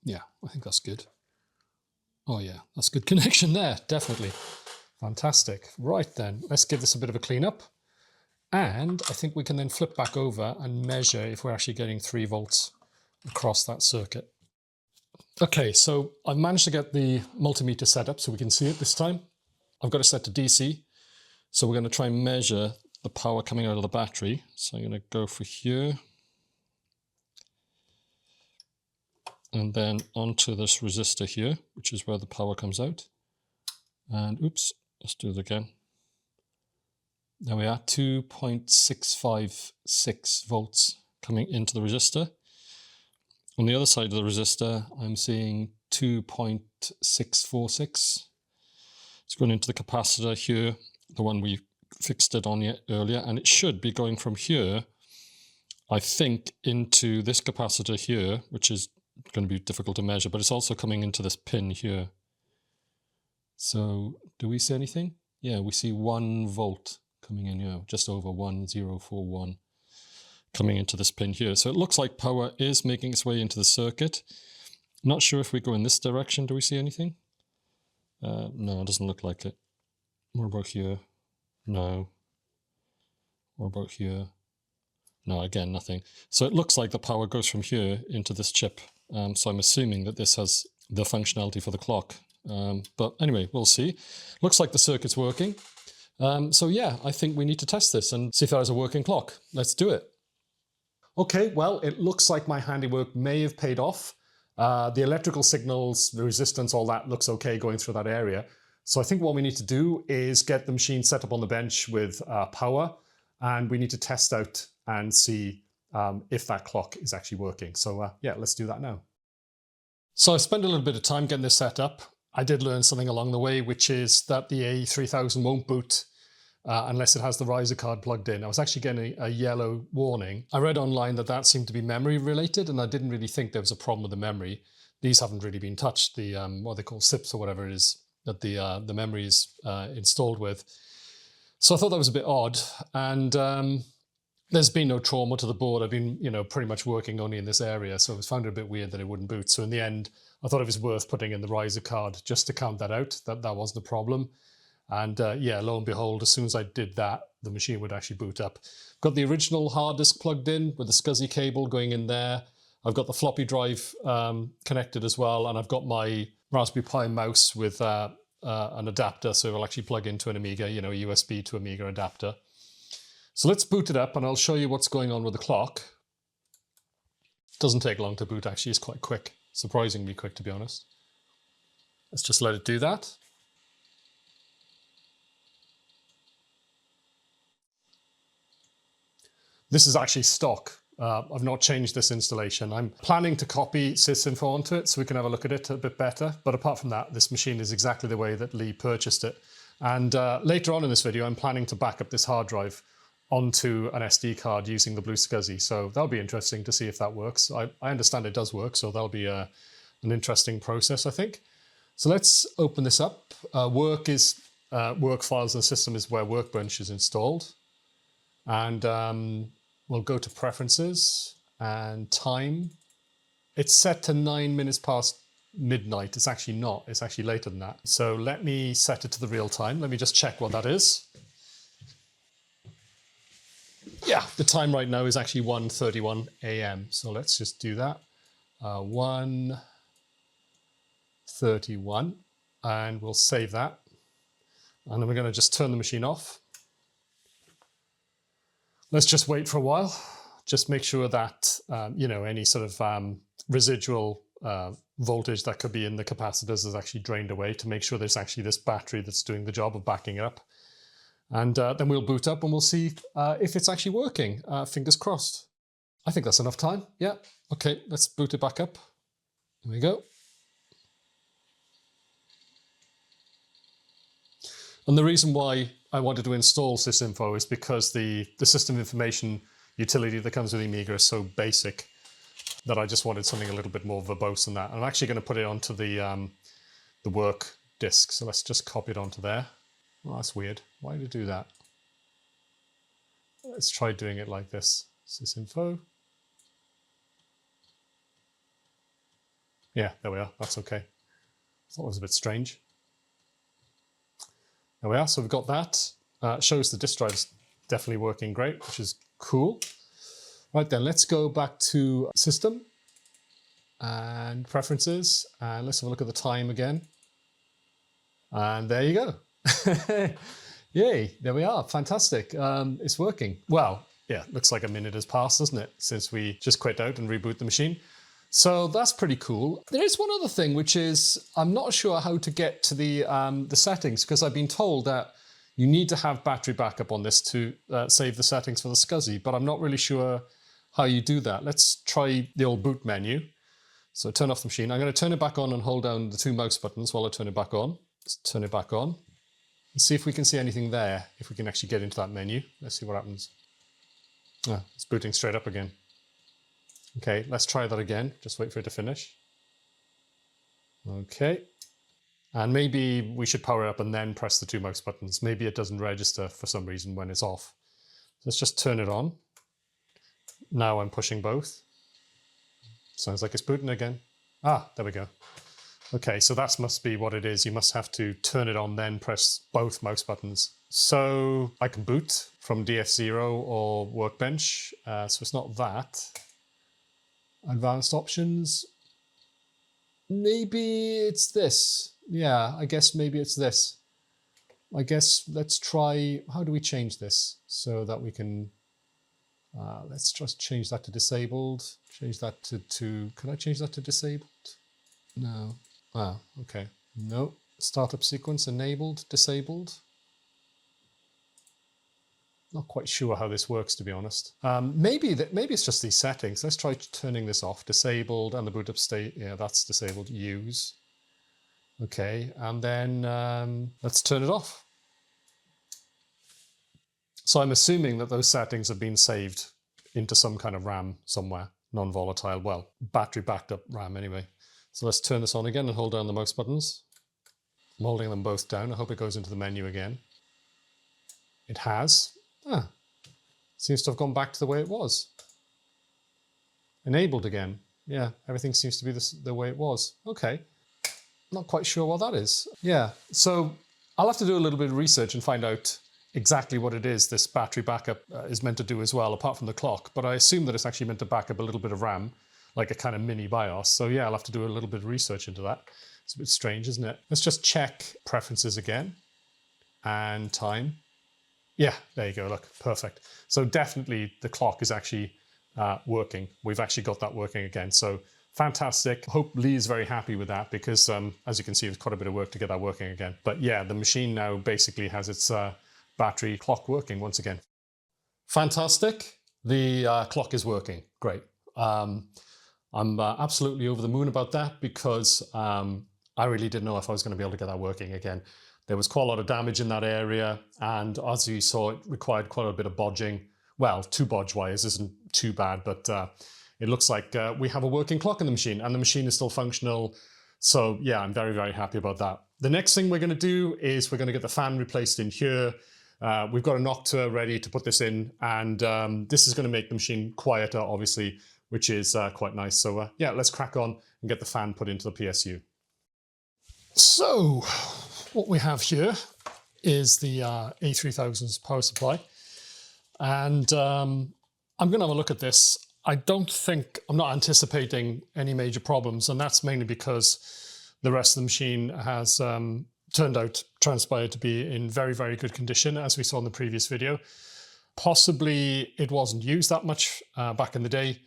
Yeah, I think that's good. Oh yeah, that's good connection there, definitely. Fantastic. Right then, let's give this a bit of a clean up. And I think we can then flip back over and measure if we're actually getting 3 volts across that circuit. Okay, so I've managed to get the multimeter set up so we can see it this time. I've got it set to DC. So we're going to try and measure the power coming out of the battery. So I'm going to go for here. And then onto this resistor here, which is where the power comes out. And oops, let's do it again. There we are, 2.656 volts coming into the resistor. On the other side of the resistor, I'm seeing 2.646. It's going into the capacitor here, the one we fixed it on earlier, and it should be going from here, I think, into this capacitor here, which is going to be difficult to measure, but it's also coming into this pin here. So do we see anything? Yeah, we see 1 volt coming in here, just over 1041 coming into this pin here. So it looks like power is making its way into the circuit. Not sure if we go in this direction, do we see anything? No, it doesn't look like it. What about here? No. What about here? No, again, nothing. So it looks like the power goes from here into this chip. So I'm assuming that this has the functionality for the clock. But anyway, we'll see. Looks like the circuit's working. So yeah, I think we need to test this and see if there is a working clock. Let's do it. Okay, well, it looks like my handiwork may have paid off. The electrical signals, the resistance, all that looks okay going through that area. So I think what we need to do is get the machine set up on the bench with power, and we need to test out and see if that clock is actually working. So yeah, let's do that now. So I spent a little bit of time getting this set up. I did learn something along the way, which is that the A3000 won't boot unless it has the riser card plugged in. I was actually getting a yellow warning. I read online that that seemed to be memory related, and I didn't really think there was a problem with the memory. These haven't really been touched, the what they call SIPs or whatever it is that the memory is installed with. So I thought that was a bit odd, and there's been no trauma to the board. I've been, pretty much working only in this area, so I found it a bit weird that it wouldn't boot. So in the end, I thought it was worth putting in the riser card just to count that out, that wasn't a problem. And yeah, lo and behold, as soon as I did that, the machine would actually boot up. Got the original hard disk plugged in with the SCSI cable going in there. I've got the floppy drive connected as well, and I've got my Raspberry Pi mouse with an adapter, so it'll actually plug into an Amiga, a USB to Amiga adapter. So let's boot it up and I'll show you what's going on with the clock. Doesn't take long to boot, actually. It's quite quick, surprisingly quick, to be honest. Let's just let it do that. This is actually stock. I've not changed this installation. I'm planning to copy sysinfo onto it so we can have a look at it a bit better. But apart from that, this machine is exactly the way that Lee purchased it. And later on in this video, I'm planning to back up this hard drive onto an SD card using the Blue SCSI. So that'll be interesting to see if that works. I understand it does work, so that'll be an interesting process, I think. So let's open this up. Work files and system is where Workbench is installed. And we'll go to preferences and time. It's set to 9 minutes past midnight. It's actually not. It's actually later than that. So let me set it to the real time. Let me just check what that is. Yeah, the time right now is actually 1:31 a.m. So let's just do that. 1:31, and we'll save that. And then we're going to just turn the machine off. Let's just wait for a while. Just make sure that, you know, any sort of residual voltage that could be in the capacitors is actually drained away to make sure there's actually this battery that's doing the job of backing it up. And then we'll boot up and we'll see if it's actually working. Fingers crossed. I think that's enough time. Yeah. Okay, let's boot it back up. Here we go. And the reason why I wanted to install sysinfo is because the system information utility that comes with Amiga is so basic that I just wanted something a little bit more verbose than that. I'm actually going to put it onto the work disk. So let's just copy it onto there. Oh, that's weird. Why did it do that? Let's try doing it like this. Sysinfo. Yeah, there we are. That's okay. I thought it was a bit strange. There we are. So we've got that. Shows the disk drive's definitely working great, which is cool. Right then, let's go back to system and preferences, and let's have a look at the time again. And there you go. Yay, there we are. Fantastic. It's working. Well, yeah, looks like a minute has passed, doesn't it, since we just quit out and reboot the machine. So that's pretty cool. There is one other thing, which is I'm not sure how to get to the settings, because I've been told that you need to have battery backup on this to save the settings for the SCSI, but I'm not really sure how you do that. Let's try the old boot menu. So turn off the machine. I'm going to turn it back on and hold down the two mouse buttons while I turn it back on. Let's turn it back on and see if we can see anything there, if we can actually get into that menu. Let's see what happens. Oh, it's booting straight up again. Okay, let's try that again. Just wait for it to finish. Okay. And maybe we should power it up and then press the two mouse buttons. Maybe it doesn't register for some reason when it's off. Let's just turn it on. Now I'm pushing both. Sounds like it's booting again. Ah, there we go. Okay, so that must be what it is. You must have to turn it on, then press both mouse buttons. So I can boot from DF0 or Workbench. So it's not that. Advanced options. Maybe it's this. Yeah, I guess maybe it's this. I guess let's try, how do we change this so that we can, let's just change that to disabled. Change that to can I change that to disabled? No. Ah, okay. No. Startup sequence enabled, disabled. Not quite sure how this works, to be honest. Maybe it's just these settings. Let's try turning this off. Disabled and the boot up state. Yeah, that's disabled. Use. Okay, and then let's turn it off. So I'm assuming that those settings have been saved into some kind of RAM somewhere, non-volatile. Well, battery backed up RAM anyway. So let's turn this on again and hold down the mouse buttons. I'm holding them both down. I hope it goes into the menu again. It has. Ah, seems to have gone back to the way it was. Enabled again. Yeah, everything seems to be the way it was. Okay, not quite sure what that is. Yeah, so I'll have to do a little bit of research and find out exactly what it is this battery backup is meant to do as well, apart from the clock. But I assume that it's actually meant to back up a little bit of RAM, like a kind of mini BIOS. So yeah, I'll have to do a little bit of research into that. It's a bit strange, isn't it? Let's just check preferences again and time. Yeah, there you go, look, perfect. So definitely the clock is actually working. We've actually got that working again. So fantastic. Hope Lee is very happy with that because as you can see, it was quite a bit of work to get that working again. But yeah, the machine now basically has its battery clock working once again. Fantastic. The clock is working. Great. I'm absolutely over the moon about that because I really didn't know if I was going to be able to get that working again. There was quite a lot of damage in that area, and as you saw, it required quite a bit of bodging. Well, 2 bodge wires isn't too bad, but it looks like we have a working clock in the machine, and the machine is still functional. So yeah, I'm very, very happy about that. The next thing we're going to do is we're going to get the fan replaced in here. We've got a Noctua ready to put this in, and this is going to make the machine quieter, obviously, which is quite nice. So yeah, let's crack on and get the fan put into the PSU. So what we have here is the A3000's power supply, and I'm going to have a look at this. I'm not anticipating any major problems, and that's mainly because the rest of the machine has transpired to be in very, very good condition, as we saw in the previous video. Possibly it wasn't used that much back in the day,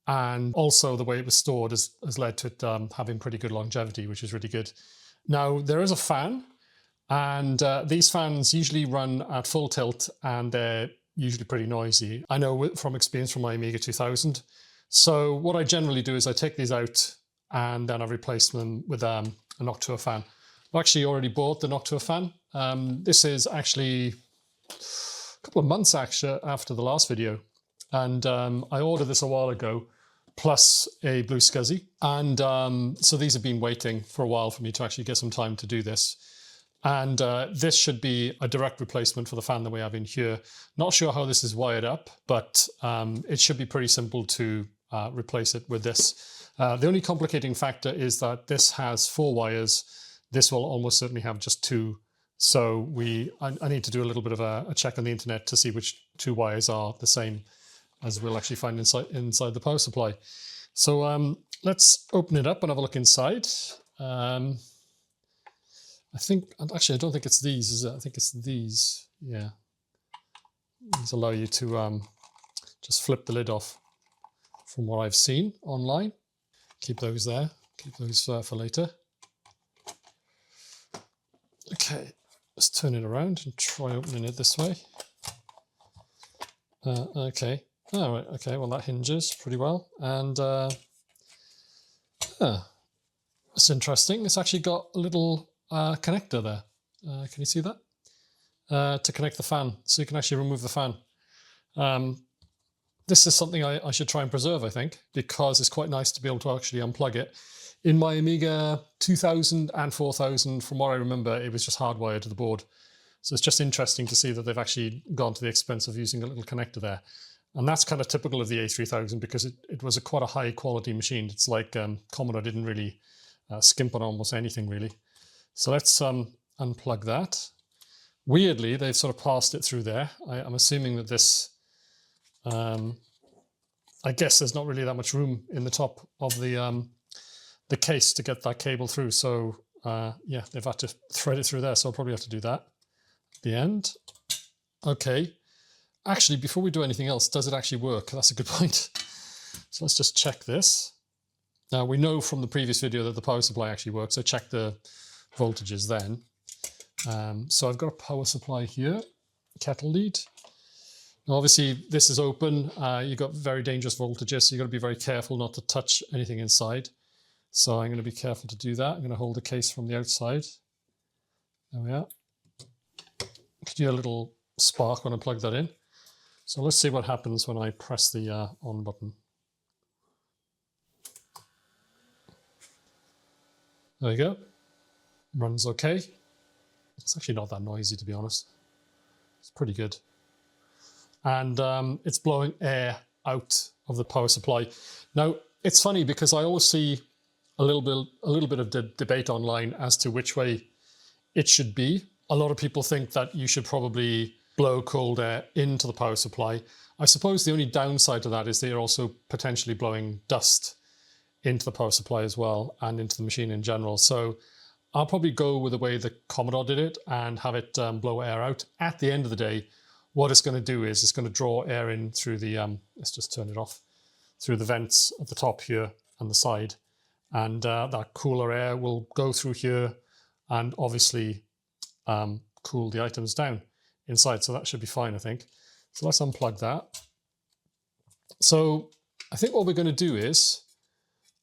and also the way it was stored has led to it having pretty good longevity, which is really good. Now, there is a fan, and these fans usually run at full tilt, and they're usually pretty noisy. I know from experience from my Amiga 2000. So what I generally do is I take these out and then I replace them with a Noctua fan. I've actually already bought the Noctua fan. This is actually a couple of months actually after the last video. And I ordered this a while ago, plus a blue SCSI. And so these have been waiting for a while for me to actually get some time to do this. And this should be a direct replacement for the fan that we have in here. Not sure how this is wired up, but it should be pretty simple to replace it with this. The only complicating factor is that this has 4 wires. This will almost certainly have just 2. So I need to do a little bit of a check on the internet to see which 2 wires are the same as we'll actually find inside the power supply. So let's open it up and have a look inside. Actually, I don't think it's these, is it? I think it's these. Yeah. These allow you to just flip the lid off from what I've seen online. Keep those there. Keep those for later. Okay, let's turn it around and try opening it this way. Okay. All right. Okay, well, that hinges pretty well. And it's interesting. It's actually got a little connector there. Can you see that? To connect the fan, so you can actually remove the fan. This is something I should try and preserve, I think, because it's quite nice to be able to actually unplug it. In my Amiga 2000 and 4000, from what I remember, it was just hardwired to the board. So it's just interesting to see that they've actually gone to the expense of using a little connector there. And that's kind of typical of the A3000 because it was quite a high quality machine. It's like Commodore didn't really skimp on almost anything really. So let's unplug that. Weirdly, they've sort of passed it through there. I'm assuming that this, I guess there's not really that much room in the top of the case to get that cable through. So yeah, they've had to thread it through there. So I'll probably have to do that at the end. Okay. Actually, before we do anything else, does it actually work? That's a good point. So let's just check this. Now we know from the previous video that the power supply actually works. So check the voltages then. So I've got a power supply here, kettle lead. Now obviously this is open. You've got very dangerous voltages, so you've got to be very careful not to touch anything inside. So I'm going to be careful to do that. I'm going to hold the case from the outside. There we are. Could you hear a little spark when I plug that in? So let's see what happens when I press the on button. There you go. Runs okay. It's actually not that noisy, to be honest. It's pretty good. And it's blowing air out of the power supply. Now, it's funny because I always see a little bit of debate online as to which way it should be. A lot of people think that you should probably blow cold air into the power supply. I suppose the only downside to that is that you're also potentially blowing dust into the power supply as well and into the machine in general. So I'll probably go with the way the Commodore did it and have it blow air out. At the end of the day, what it's going to do is it's going to draw air in through the, let's just turn it off, through the vents at the top here. and the side. And that cooler air will go through here and obviously cool the items down inside. So that should be fine, I think. So let's unplug that. So I think what we're going to do is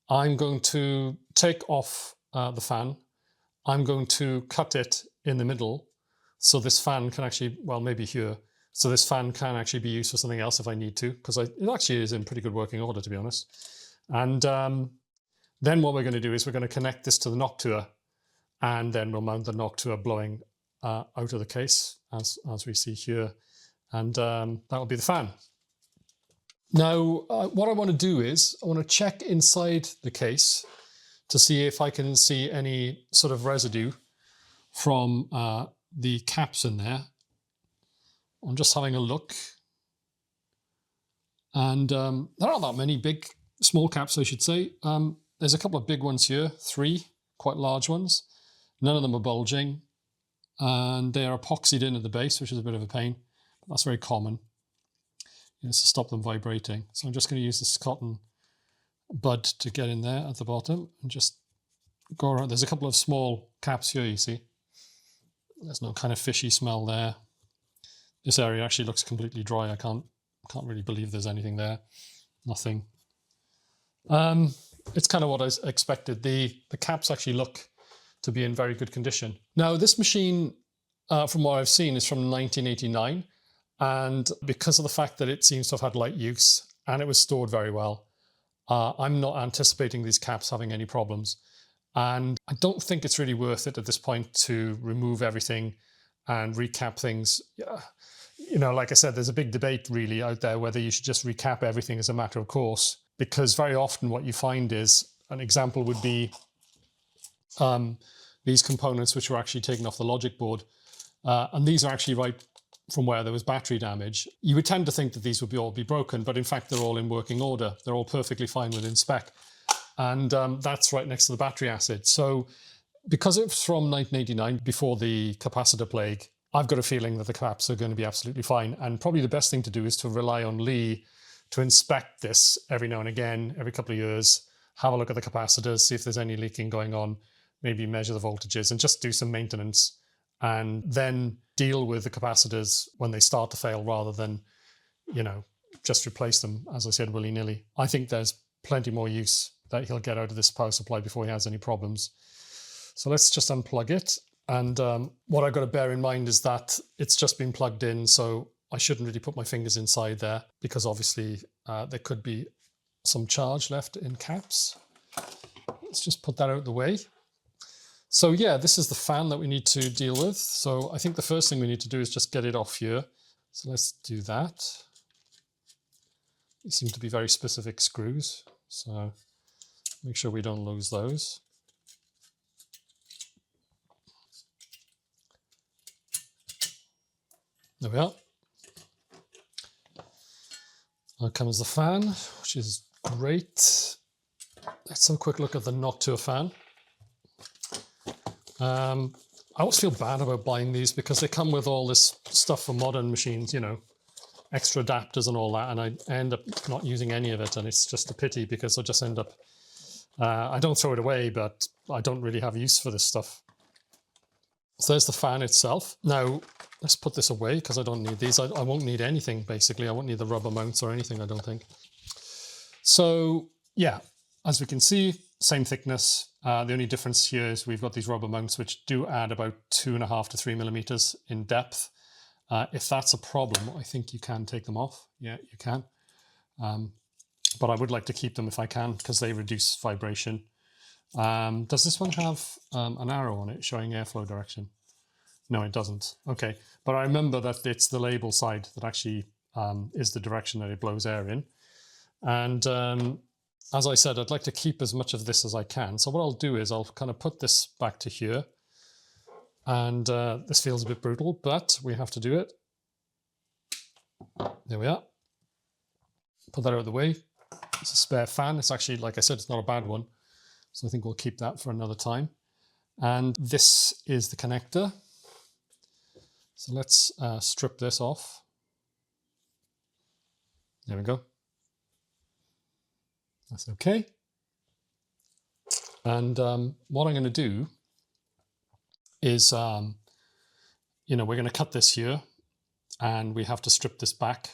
I'm going to take off the fan. I'm going to cut it in the middle so this fan can actually, well, maybe here. So this fan can actually be used for something else if I need to, because it actually is in pretty good working order, to be honest. And then what we're going to do is we're going to connect this to the Noctua, and then we'll mount the Noctua blowing out of the case, as we see here. And that'll be the fan. Now, what I want to do is I want to check inside the case to see if I can see any sort of residue from the caps in there. I'm just having a look. And there aren't that many small caps, I should say. There's a couple of big ones here, 3 quite large ones. None of them are bulging. And they are epoxied in at the base, which is a bit of a pain. But that's very common. It's to stop them vibrating. So I'm just going to use this cotton bud to get in there at the bottom and just go around. There's a couple of small caps here, you see. There's no kind of fishy smell there. This area actually looks completely dry. I can't really believe there's anything there. Nothing. It's kind of what I expected. The caps actually look to be in very good condition. Now, this machine, from what I've seen, is from 1989. And because of the fact that it seems to have had light use and it was stored very well, I'm not anticipating these caps having any problems. And I don't think it's really worth it at this point to remove everything and recap things. You know, like I said, there's a big debate really out there whether you should just recap everything as a matter of course, because very often what you find is, an example would be these components which were actually taken off the logic board. And these are actually right from where there was battery damage. You would tend to think that these would all be broken, but in fact they're all in working order. They're all perfectly fine within spec. And that's right next to the battery acid. So because it's from 1989, before the capacitor plague, I've got a feeling that the caps are going to be absolutely fine. And probably the best thing to do is to rely on Lee to inspect this every now and again, every couple of years, have a look at the capacitors, see if there's any leaking going on, maybe measure the voltages and just do some maintenance, and then deal with the capacitors when they start to fail rather than, you know, just replace them, as I said, willy-nilly. I think there's plenty more use that he'll get out of this power supply before he has any problems. So let's just unplug it. And what I've got to bear in mind is that it's just been plugged in, so I shouldn't really put my fingers inside there because obviously there could be some charge left in caps. Let's just put that out of the way. So yeah, this is the fan that we need to deal with. So I think the first thing we need to do is just get it off here. So let's do that. These seem to be very specific screws, so make sure we don't lose those. There we are. Out comes the fan, which is great. Let's have a quick look at the Noctua fan. I always feel bad about buying these because they come with all this stuff for modern machines, you know, extra adapters and all that, and I end up not using any of it, and it's just a pity because I just end up, I don't throw it away, but I don't really have use for this stuff. So there's the fan itself. Now, let's put this away because I don't need these. I won't need anything, basically. I won't need the rubber mounts or anything, I don't think. So, yeah, as we can see, same thickness. The only difference here is we've got these rubber mounts which do add about 2.5 to 3 millimeters in depth. If that's a problem, I think you can take them off. Yeah, you can. But I would like to keep them if I can because they reduce vibration. Does this one have an arrow on it showing airflow direction? No, it doesn't. Okay, but I remember that it's the label side that actually is the direction that it blows air in. And as I said, I'd like to keep as much of this as I can. So what I'll do is I'll kind of put this back to here. And this feels a bit brutal, but we have to do it. There we are. Put that out of the way. It's a spare fan. It's actually, like I said, it's not a bad one. So I think we'll keep that for another time. And this is the connector. So let's strip this off. There we go. That's okay. And what I'm going to do is, you know, we're going to cut this here and we have to strip this back.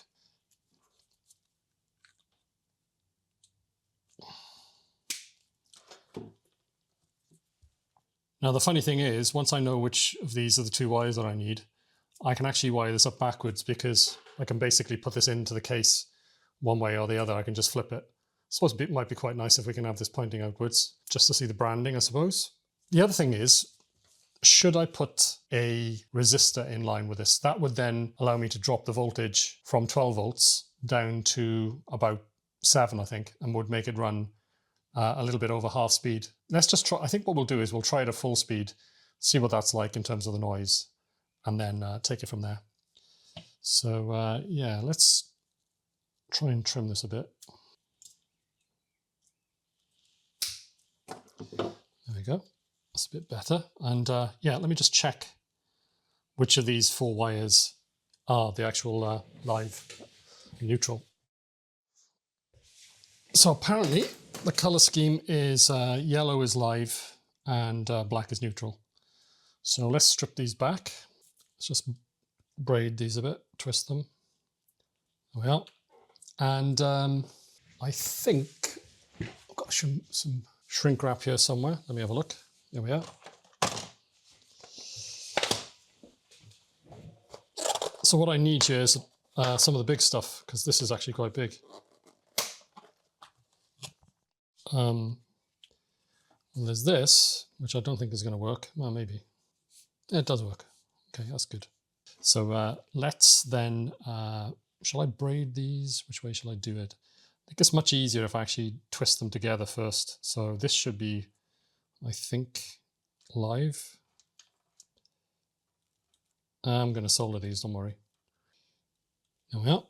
Now, the funny thing is, once I know which of these are the two wires that I need, I can actually wire this up backwards because I can basically put this into the case one way or the other. I can just flip it. I suppose it might be quite nice if we can have this pointing outwards, just to see the branding, I suppose. The other thing is, should I put a resistor in line with this? That would then allow me to drop the voltage from 12 volts down to about 7, I think, and would make it run a little bit over half speed. Let's just try. I think what we'll do is we'll try it at full speed, see what that's like in terms of the noise, and then take it from there. So yeah, let's try and trim this a bit. There we go. That's a bit better. And yeah, let me just check which of these 4 wires are the actual live neutral. So apparently the color scheme is yellow is live and black is neutral. So let's strip these back. Let's just braid these a bit, twist them. There we are. And I think I've got some shrink wrap here somewhere. Let me have a look. There we are. So what I need here is some of the big stuff, because this is actually quite big. There's this, which I don't think is going to work. Well, maybe. It does work. Okay, that's good. So let's then, shall I braid these? Which way shall I do it? I think it's much easier if I actually twist them together first. So this should be, I think, live. I'm going to solder these, don't worry. There we are.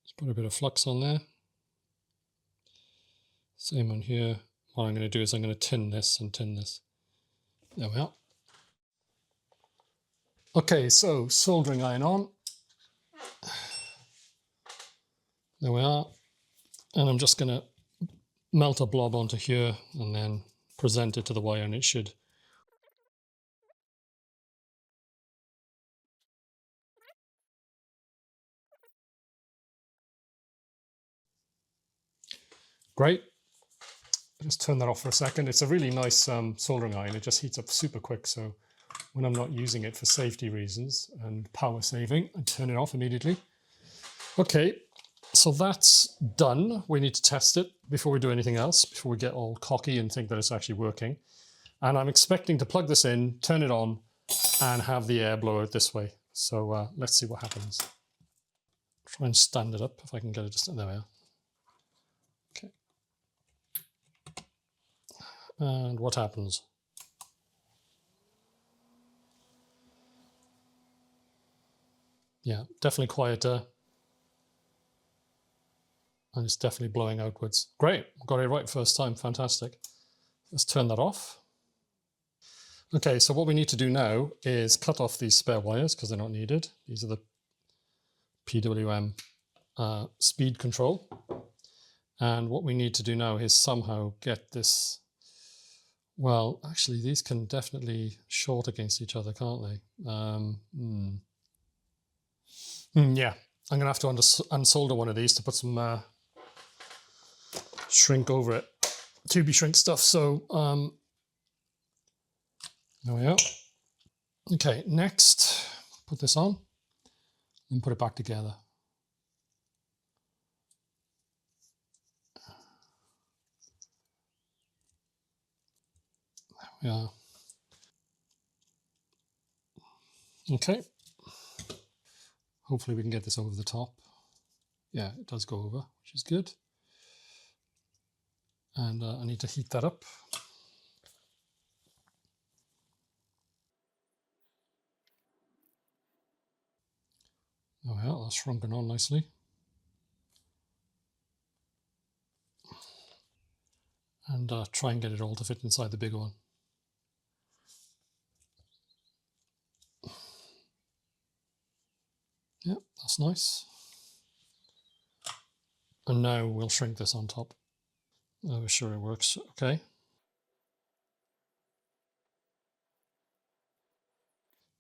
Let's put a bit of flux on there. Same on here. What I'm going to do is I'm going to tin this and tin this. There we are. Okay, so soldering iron on. There we are. And I'm just going to melt a blob onto here and then present it to the wire, and it should. Great. Just turn that off for a second. It's a really nice soldering iron. It just heats up super quick. So when I'm not using it for safety reasons and power saving, I turn it off immediately. Okay, so that's done. We need to test it before we do anything else, before we get all cocky and think that it's actually working. And I'm expecting to plug this in, turn it on, and have the air blow out this way. So let's see what happens. Try and stand it up if I can get it to stand. There we are. Okay. And what happens? Yeah, definitely quieter. And it's definitely blowing outwards. Great, got it right first time, fantastic. Let's turn that off. Okay, so what we need to do now is cut off these spare wires because they're not needed. These are the PWM speed control. And what we need to do now is somehow get this. Well, actually, these can definitely short against each other, can't they? Yeah, I'm going to have to unsolder one of these to put some shrink over it. 2B shrink stuff. So there we are. Okay, next, put this on and put it back together. There we are. Okay. Hopefully we can get this over the top. Yeah, it does go over, which is good. And I need to heat that up. Oh yeah, that's shrunken on nicely. And try and get it all to fit inside the bigger one. Yeah, that's nice. And now we'll shrink this on top. Oh, we're sure it works. Okay.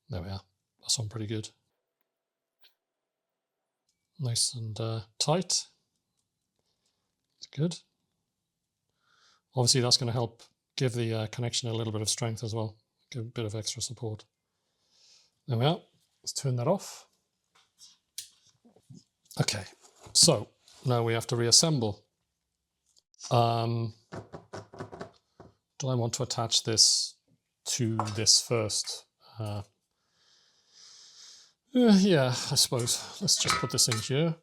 There we are. That's on pretty good. Nice and tight. It's good. Obviously, that's going to help give the connection a little bit of strength as well. Give a bit of extra support. There we are. Let's turn that off. Okay, so now we have to reassemble. Do I want to attach this to this first? Yeah, I suppose. Let's just put this in here.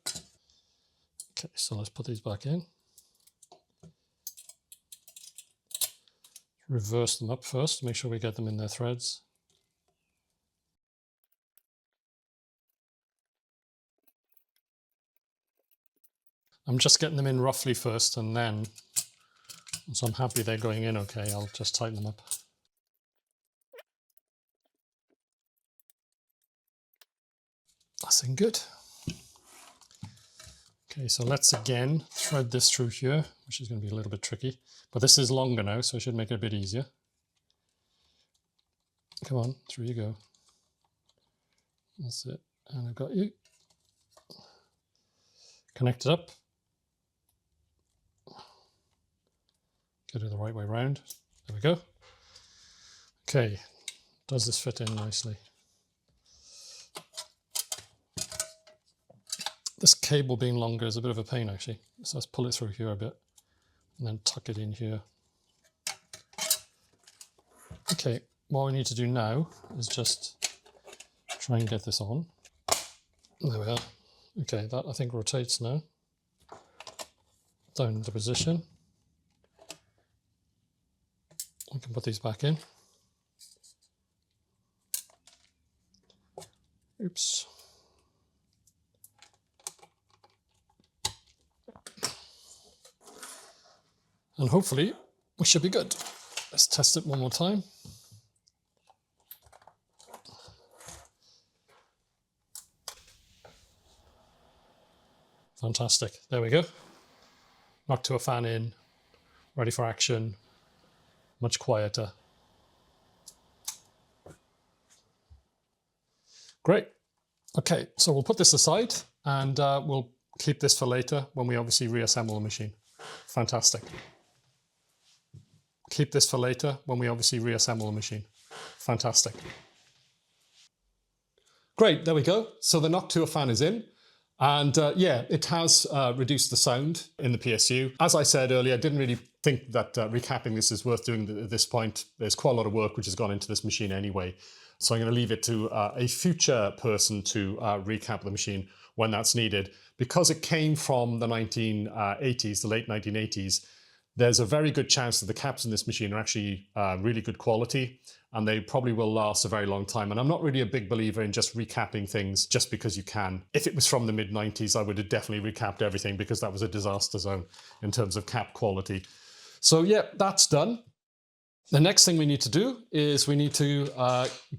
Okay, so let's put these back in. Reverse them up first, make sure we get them in their threads. I'm just getting them in roughly first, and then, once I'm happy they're going in okay, I'll just tighten them up. That's in good. Okay, so let's again thread this through here, which is going to be a little bit tricky, but this is longer now, so it should make it a bit easier. Come on, through you go. That's it, and I've got you. Connect it up. Get it the right way around. There we go. Okay, does this fit in nicely? This cable being longer is a bit of a pain actually. So let's pull it through here a bit and then tuck it in here. Okay, what we need to do now is just try and get this on. There we are. Okay, that I think rotates now. Down into position. We can put these back in. Oops. And hopefully we should be good. Let's test it one more time. Fantastic. There we go. Knock to a fan in, ready for action, much quieter. Great. Okay, so we'll put this aside and we'll keep this for later when we obviously reassemble the machine. Fantastic. Keep this for later when we obviously reassemble the machine. Fantastic. Great, there we go. So the knock to a fan is in. And yeah, it has reduced the sound in the PSU. As I said earlier, I didn't really think that recapping this is worth doing at this point. There's quite a lot of work which has gone into this machine anyway. So I'm going to leave it to a future person to recap the machine when that's needed. Because it came from the 1980s, the late 1980s, there's a very good chance that the caps in this machine are actually really good quality, and they probably will last a very long time. And I'm not really a big believer in just recapping things just because you can. If it was from the mid-90s, I would have definitely recapped everything because that was a disaster zone in terms of cap quality. So yeah, that's done. The next thing we need to do is we need to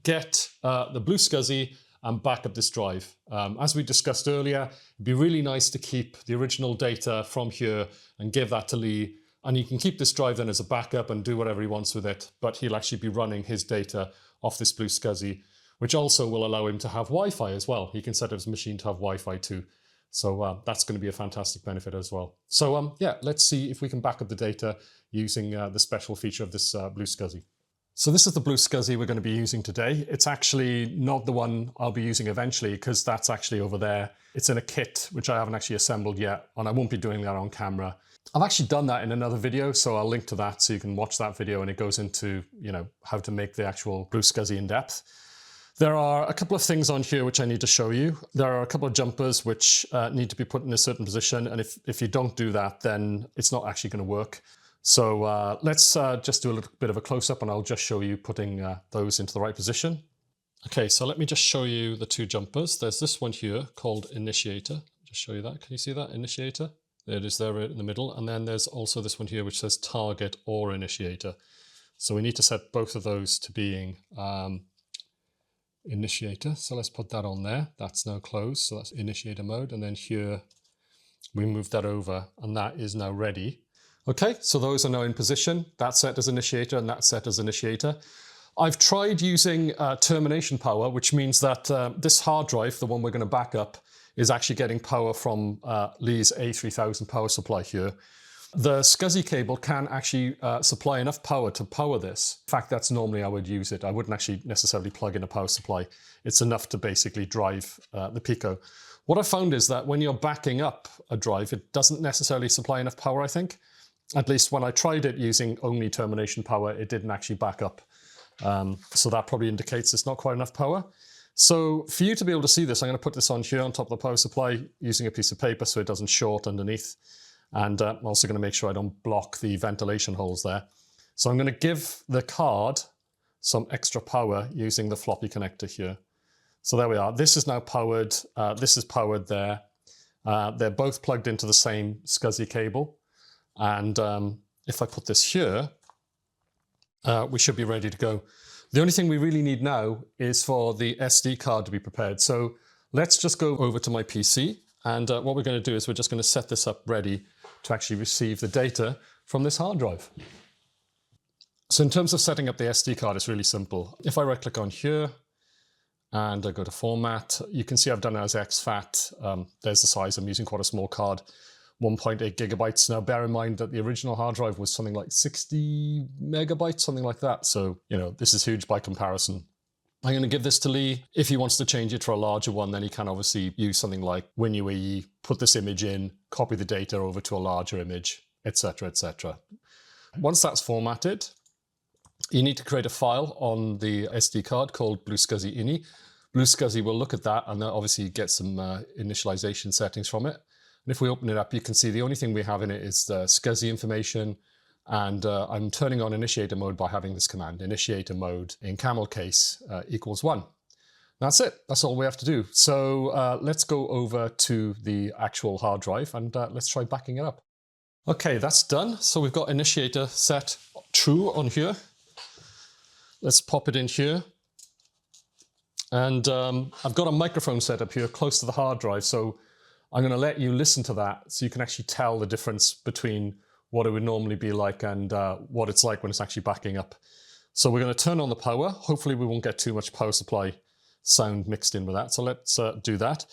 get the Blue SCSI and back up this drive. As we discussed earlier, it'd be really nice to keep the original data from here and give that to Lee. And he can keep this drive then as a backup and do whatever he wants with it, but he'll actually be running his data off this Blue SCSI, which also will allow him to have Wi-Fi as well. He can set up his machine to have Wi-Fi too. So that's going to be a fantastic benefit as well. So yeah, let's see if we can back up the data using the special feature of this Blue SCSI. So this is the Blue SCSI we're going to be using today. It's actually not the one I'll be using eventually because that's actually over there. It's in a kit, which I haven't actually assembled yet, and I won't be doing that on camera. I've actually done that in another video, so I'll link to that so you can watch that video, and it goes into, you know, how to make the actual Blue SCSI in depth. There are a couple of things on here which I need to show you. There are a couple of jumpers which need to be put in a certain position, and if you don't do that, then it's not actually going to work. So let's just do a little bit of a close-up, and I'll just show you putting those into the right position. Okay, so let me just show you the two jumpers. There's this one here called Initiator. Just show you that. Can you see that? Initiator. There it is there in the middle. And then there's also this one here which says Target or Initiator. So we need to set both of those to being Initiator. So let's put that on there. That's now closed. So that's Initiator mode. And then here We move that over and that is now ready. Okay, so those are now in position. That's set as initiator and that's set as initiator. I've tried using termination power, which means that this hard drive, the one we're going to back up, is actually getting power from Lee's A3000 power supply here. The SCSI cable can actually supply enough power to power this. In fact, that's normally how I would use it. I wouldn't actually necessarily plug in a power supply. It's enough to basically drive the Pico. What I found is that when you're backing up a drive, it doesn't necessarily supply enough power, I think. At least when I tried it using only termination power, it didn't actually back up. So that probably indicates it's not quite enough power. So for you to be able to see this, I'm going to put this on here on top of the power supply using a piece of paper so it doesn't short underneath. And I'm also going to make sure I don't block the ventilation holes there. So I'm going to give the card some extra power using the floppy connector here. So there we are. This is now powered. This is powered there. They're both plugged into the same SCSI cable. And if I put this here, we should be ready to go. The only thing we really need now is for the SD card to be prepared. So let's just go over to my PC. And what we're going to do is we're just going to set this up ready to actually receive the data from this hard drive. So in terms of setting up the SD card, it's really simple. If I right click on here and I go to format, you can see I've done it as exFAT. There's the size. I'm using quite a small card. 1.8 gigabytes. Now, bear in mind that the original hard drive was something like 60 megabytes, something like that. So, you know, this is huge by comparison. I'm going to give this to Lee. If he wants to change it for a larger one, then he can obviously use something like WinUAE, put this image in, copy the data over to a larger image, etc., etc. Once that's formatted, you need to create a file on the SD card called BlueSCSI ini. BlueSCSI will look at that and then obviously get some initialization settings from it. And if we open it up, you can see the only thing we have in it is the SCSI information. And I'm turning on initiator mode by having this command, initiator mode in camel case equals 1. That's it. That's all we have to do. So let's go over to the actual hard drive and let's try backing it up. Okay, that's done. So we've got initiator set true on here. Let's pop it in here. And I've got a microphone set up here close to the hard drive. So I'm going to let you listen to that so you can actually tell the difference between what it would normally be like and what it's like when it's actually backing up. So we're going to turn on the power. Hopefully we won't get too much power supply sound mixed in with that. So let's do that.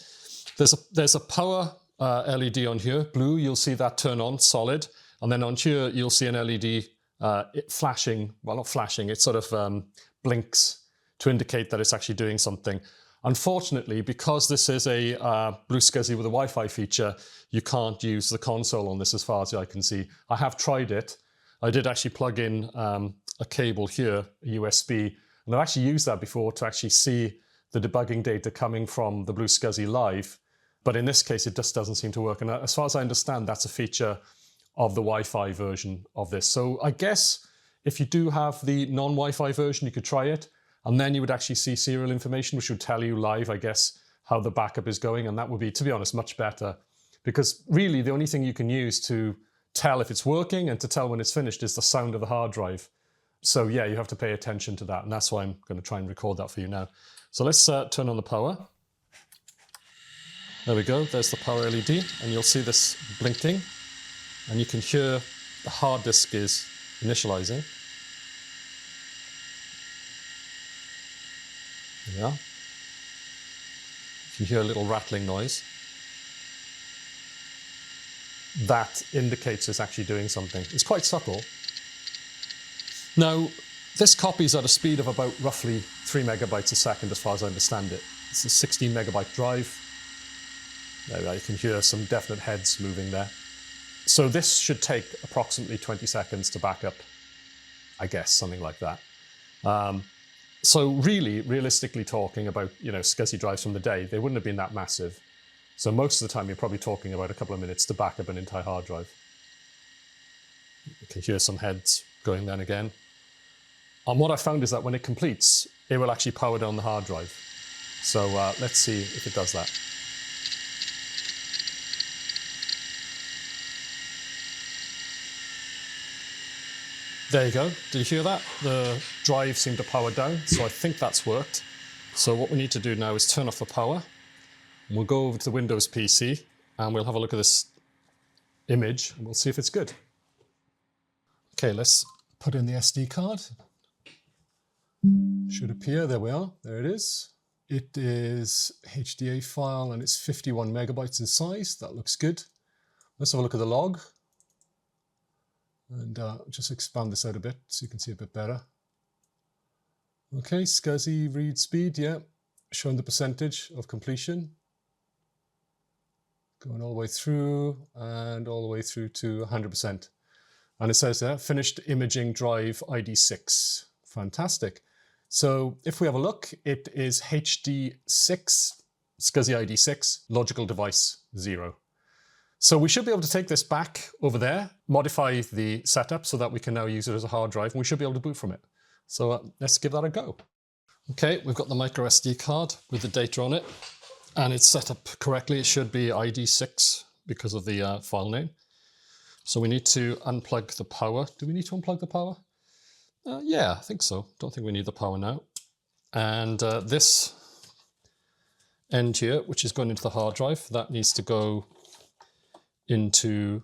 There's a power LED on here, blue. You'll see that turn on, solid. And then on here, you'll see an LED flashing, well, not flashing, it sort of blinks to indicate that it's actually doing something. Unfortunately, because this is a BlueSCSI with a Wi-Fi feature, you can't use the console on this as far as I can see. I have tried it. I did actually plug in a cable here, a USB, and I've actually used that before to actually see the debugging data coming from the BlueSCSI live. But in this case, it just doesn't seem to work. And as far as I understand, that's a feature of the Wi-Fi version of this. So I guess if you do have the non-Wi-Fi version, you could try it. And then you would actually see serial information, which would tell you live, I guess, how the backup is going. And that would be, to be honest, much better. Because really, the only thing you can use to tell if it's working and to tell when it's finished is the sound of the hard drive. So yeah, you have to pay attention to that. And that's why I'm going to try and record that for you now. So let's turn on the power. There we go. There's the power LED. And you'll see this blinking. And you can hear the hard disk is initializing. Yeah. You can hear a little rattling noise. That indicates it's actually doing something. It's quite subtle. Now, this copies at a speed of about roughly 3 megabytes a second as far as I understand it. It's a 16 megabyte drive. There we are. You can hear some definite heads moving there. So this should take approximately 20 seconds to back up, I guess, something like that. So really, realistically talking about, SCSI drives from the day, they wouldn't have been that massive. So most of the time, you're probably talking about a couple of minutes to back up an entire hard drive. You can hear some heads going then again. And what I found is that when it completes, it will actually power down the hard drive. So let's see if it does that. There you go. Did you hear that? The drive seemed to power down, so I think that's worked. So what we need to do now is turn off the power. We'll go over to the Windows PC and we'll have a look at this image and we'll see if it's good. Okay, let's put in the SD card. Should appear, there we are, there it is. It is HDA file and it's 51 megabytes in size. That looks good. Let's have a look at the log. And just expand this out a bit so you can see a bit better. Okay, SCSI read speed, yeah, showing the percentage of completion. Going all the way through and all the way through to 100%. And it says there, finished imaging drive ID6. Fantastic. So if we have a look, it is HD6, SCSI ID6, logical device 0. So we should be able to take this back over there, modify the setup so that we can now use it as a hard drive, and we should be able to boot from it. So let's give that a go. Okay, we've got the micro SD card with the data on it, and it's set up correctly. It should be ID6 because of the file name. So we need to unplug the power. Do we need to unplug the power? Yeah, I think so. Don't think we need the power now. And this end here, which is going into the hard drive, that needs to go into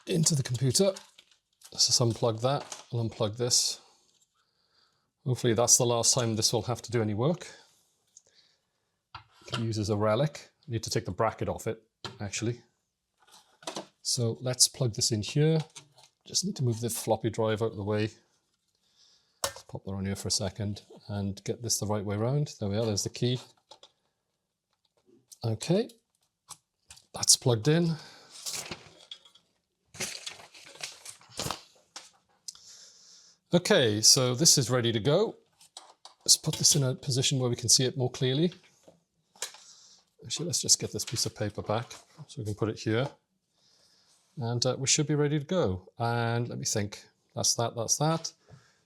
the computer. Let's just unplug that and unplug this. Hopefully that's the last time this will have to do any work. Can use as a relic. I need to take the bracket off it, actually. So let's plug this in here. Just need to move the floppy drive out of the way. Let's pop that on here for a second and get this the right way around. There we are, there's the key. Okay, that's plugged in. Okay, so this is ready to go. Let's put this in a position where we can see it more clearly. Actually, let's just get this piece of paper back so we can put it here. And we should be ready to go. And let me think, that's that, that's that.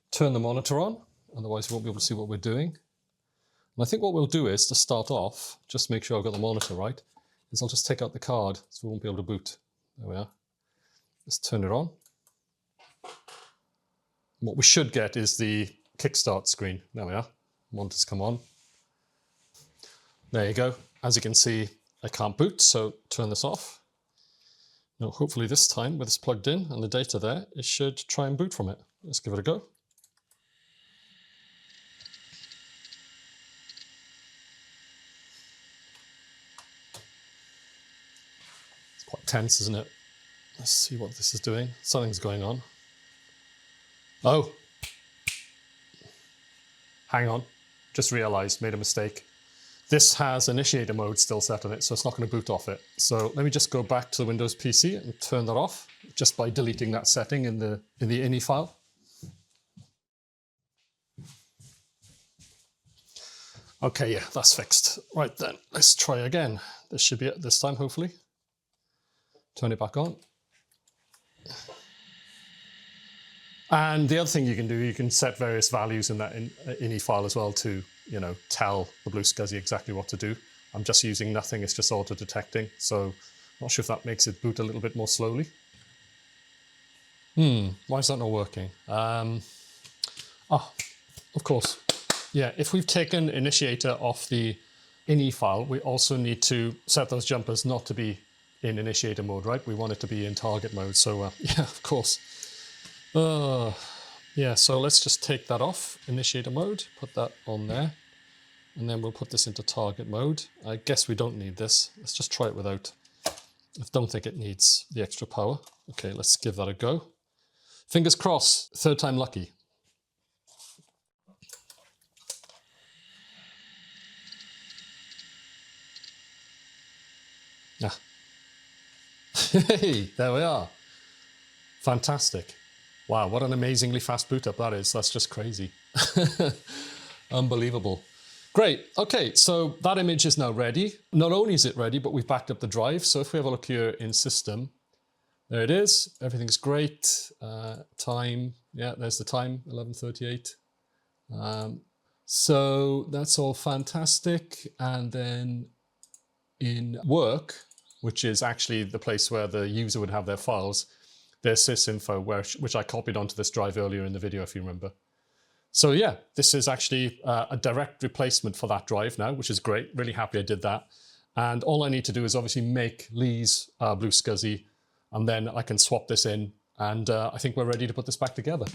Turn the monitor on, otherwise we won't be able to see what we're doing. And I think what we'll do is, to start off, just make sure I've got the monitor right, is I'll just take out the card so we won't be able to boot. There we are. Let's turn it on. What we should get is the kickstart screen. There we are. Monitor's come on. There you go. As you can see, I can't boot, so turn this off. Now, hopefully this time, with this plugged in and the data there, it should try and boot from it. Let's give it a go. It's quite tense, isn't it? Let's see what this is doing. Something's going on. Oh, hang on, just realized, made a mistake. This has initiator mode still set on it, so it's not going to boot off it. So let me just go back to the Windows PC and turn that off, just by deleting that setting in the ini file. Okay, yeah, that's fixed. Right then, let's try again. This should be it this time, hopefully. Turn it back on. And the other thing you can do, you can set various values in that ini file as well to, you know, tell the Blue SCSI exactly what to do. I'm just using nothing, it's just auto-detecting. So not sure if that makes it boot a little bit more slowly. Why is that not working? Of course. Yeah, if we've taken initiator off the ini file, we also need to set those jumpers not to be in initiator mode, right? We want it to be in target mode. So yeah, of course. Yeah, so let's just take that off, initiator mode, put that on there, and then we'll put this into target mode. I guess we don't need this. Let's just try it without. I don't think it needs the extra power. Okay, let's give that a go. Fingers crossed, third time lucky. Ah. Hey, there we are. Fantastic. Wow, what an amazingly fast boot up that is. That's just crazy. Unbelievable. Great. Okay, so that image is now ready. Not only is it ready, but we've backed up the drive. So if we have a look here in system, there it is. Everything's great. Time, yeah, there's the time, 11:38. So that's all fantastic. And then in work, which is actually the place where the user would have their files, there's sysinfo, which I copied onto this drive earlier in the video, if you remember. So yeah, this is actually a direct replacement for that drive now, which is great. Really happy I did that. And all I need to do is obviously make Lee's Blue SCSI and then I can swap this in, and I think we're ready to put this back together.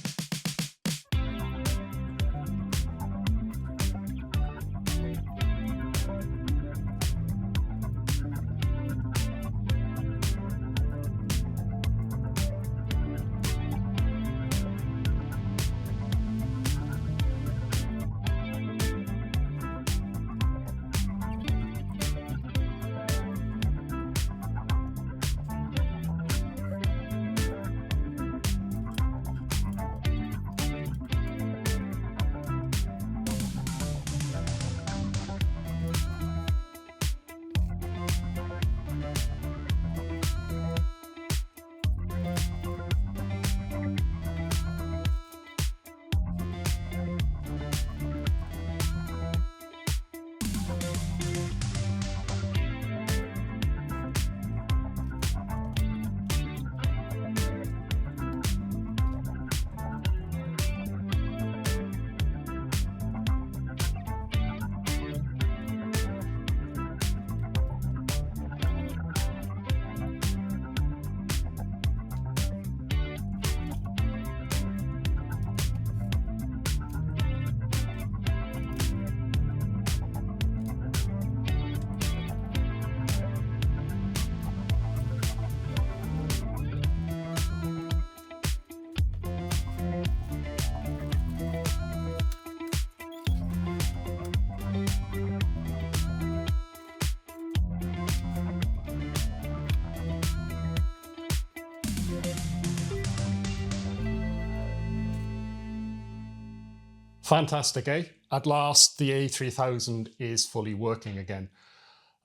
Fantastic, eh? At last, the A3000 is fully working again.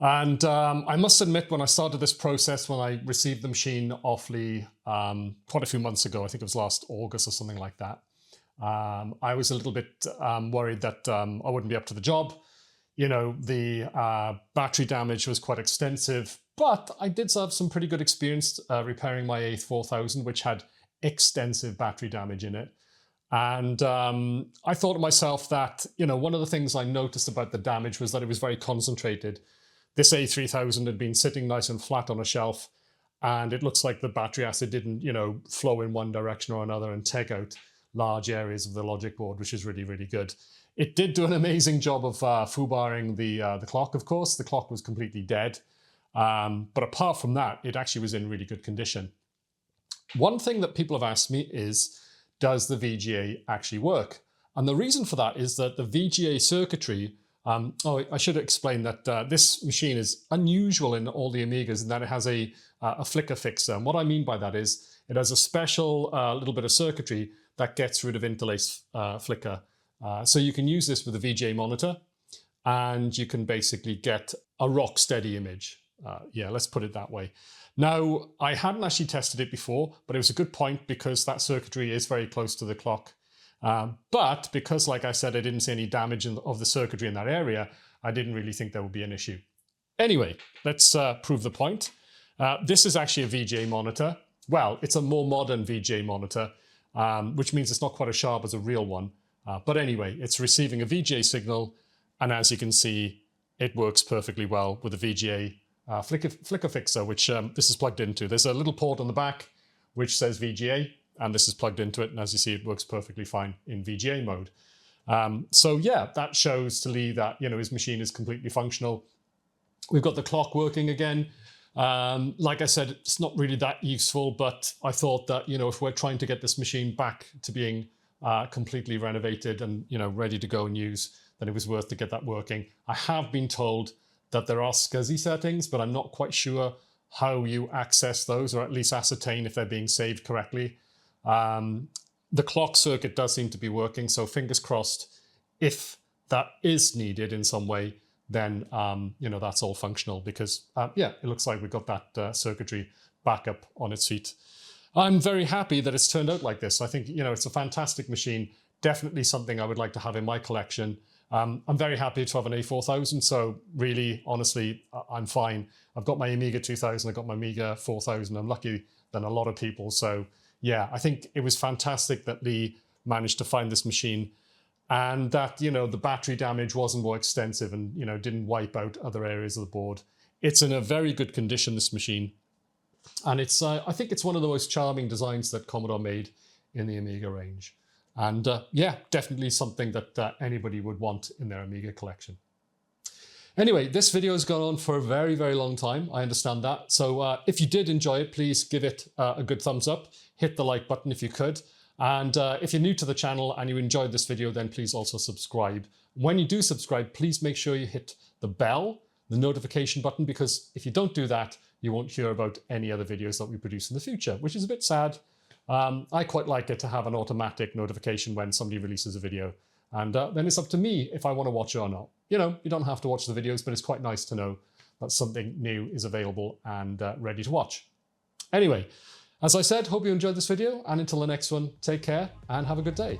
And I must admit, when I started this process, when I received the machine awfully quite a few months ago, I think it was last August or something like that, I was a little bit worried that I wouldn't be up to the job. You know, the battery damage was quite extensive, but I did have some pretty good experience repairing my A4000, which had extensive battery damage in it. And I thought to myself that, you know, one of the things I noticed about the damage was that it was very concentrated. This A3000 had been sitting nice and flat on a shelf, and it looks like the battery acid didn't, you know, flow in one direction or another and take out large areas of the logic board, which is really, really good. It did do an amazing job of foobarring the clock, of course. The clock was completely dead. But apart from that, it actually was in really good condition. One thing that people have asked me is, does the VGA actually work? And the reason for that is that the VGA circuitry, I should explain that this machine is unusual in all the Amigas in that it has a flicker fixer. And what I mean by that is it has a special little bit of circuitry that gets rid of interlace flicker. So you can use this with a VGA monitor, and you can basically get a rock steady image. Yeah, let's put it that way. Now, I hadn't actually tested it before, but it was a good point because that circuitry is very close to the clock. But because, like I said, I didn't see any damage of the circuitry in that area, I didn't really think there would be an issue. Anyway, let's prove the point. This is actually a VGA monitor. Well, it's a more modern VGA monitor, which means it's not quite as sharp as a real one. But anyway, it's receiving a VGA signal, and as you can see, it works perfectly well with a VGA flicker fixer, which this is plugged into. There's a little port on the back which says VGA, and this is plugged into it, and as you see, it works perfectly fine in VGA mode. So yeah, that shows to Lee that, you know, his machine is completely functional. We've got the clock working again. Like I said, it's not really that useful, but I thought that, you know, if we're trying to get this machine back to being completely renovated and, you know, ready to go and use, then it was worth to get that working. I have been told that there are SCSI settings, but I'm not quite sure how you access those, or at least ascertain if they're being saved correctly. The clock circuit does seem to be working, so fingers crossed, if that is needed in some way, then you know, that's all functional, because yeah, it looks like we've got that circuitry back up on its feet. I'm very happy that it's turned out like this. I think, you know, it's a fantastic machine, definitely something I would like to have in my collection. I'm very happy to have an A4000, so really, honestly, I'm fine. I've got my Amiga 2000, I've got my Amiga 4000. I'm lucky than a lot of people. So yeah, I think it was fantastic that Lee managed to find this machine, and that, you know, the battery damage wasn't more extensive and, you know, didn't wipe out other areas of the board. It's in a very good condition, this machine. And it's I think it's one of the most charming designs that Commodore made in the Amiga range. And yeah, definitely something that anybody would want in their Amiga collection. Anyway, this video has gone on for a very, very long time. I understand that. So if you did enjoy it, please give it a good thumbs up. Hit the like button if you could. And if you're new to the channel and you enjoyed this video, then please also subscribe. When you do subscribe, please make sure you hit the bell, the notification button, because if you don't do that, you won't hear about any other videos that we produce in the future, which is a bit sad. I quite like it to have an automatic notification when somebody releases a video. And then it's up to me if I want to watch it or not. You know, you don't have to watch the videos, but it's quite nice to know that something new is available and ready to watch. Anyway, as I said, hope you enjoyed this video, and until the next one, take care and have a good day.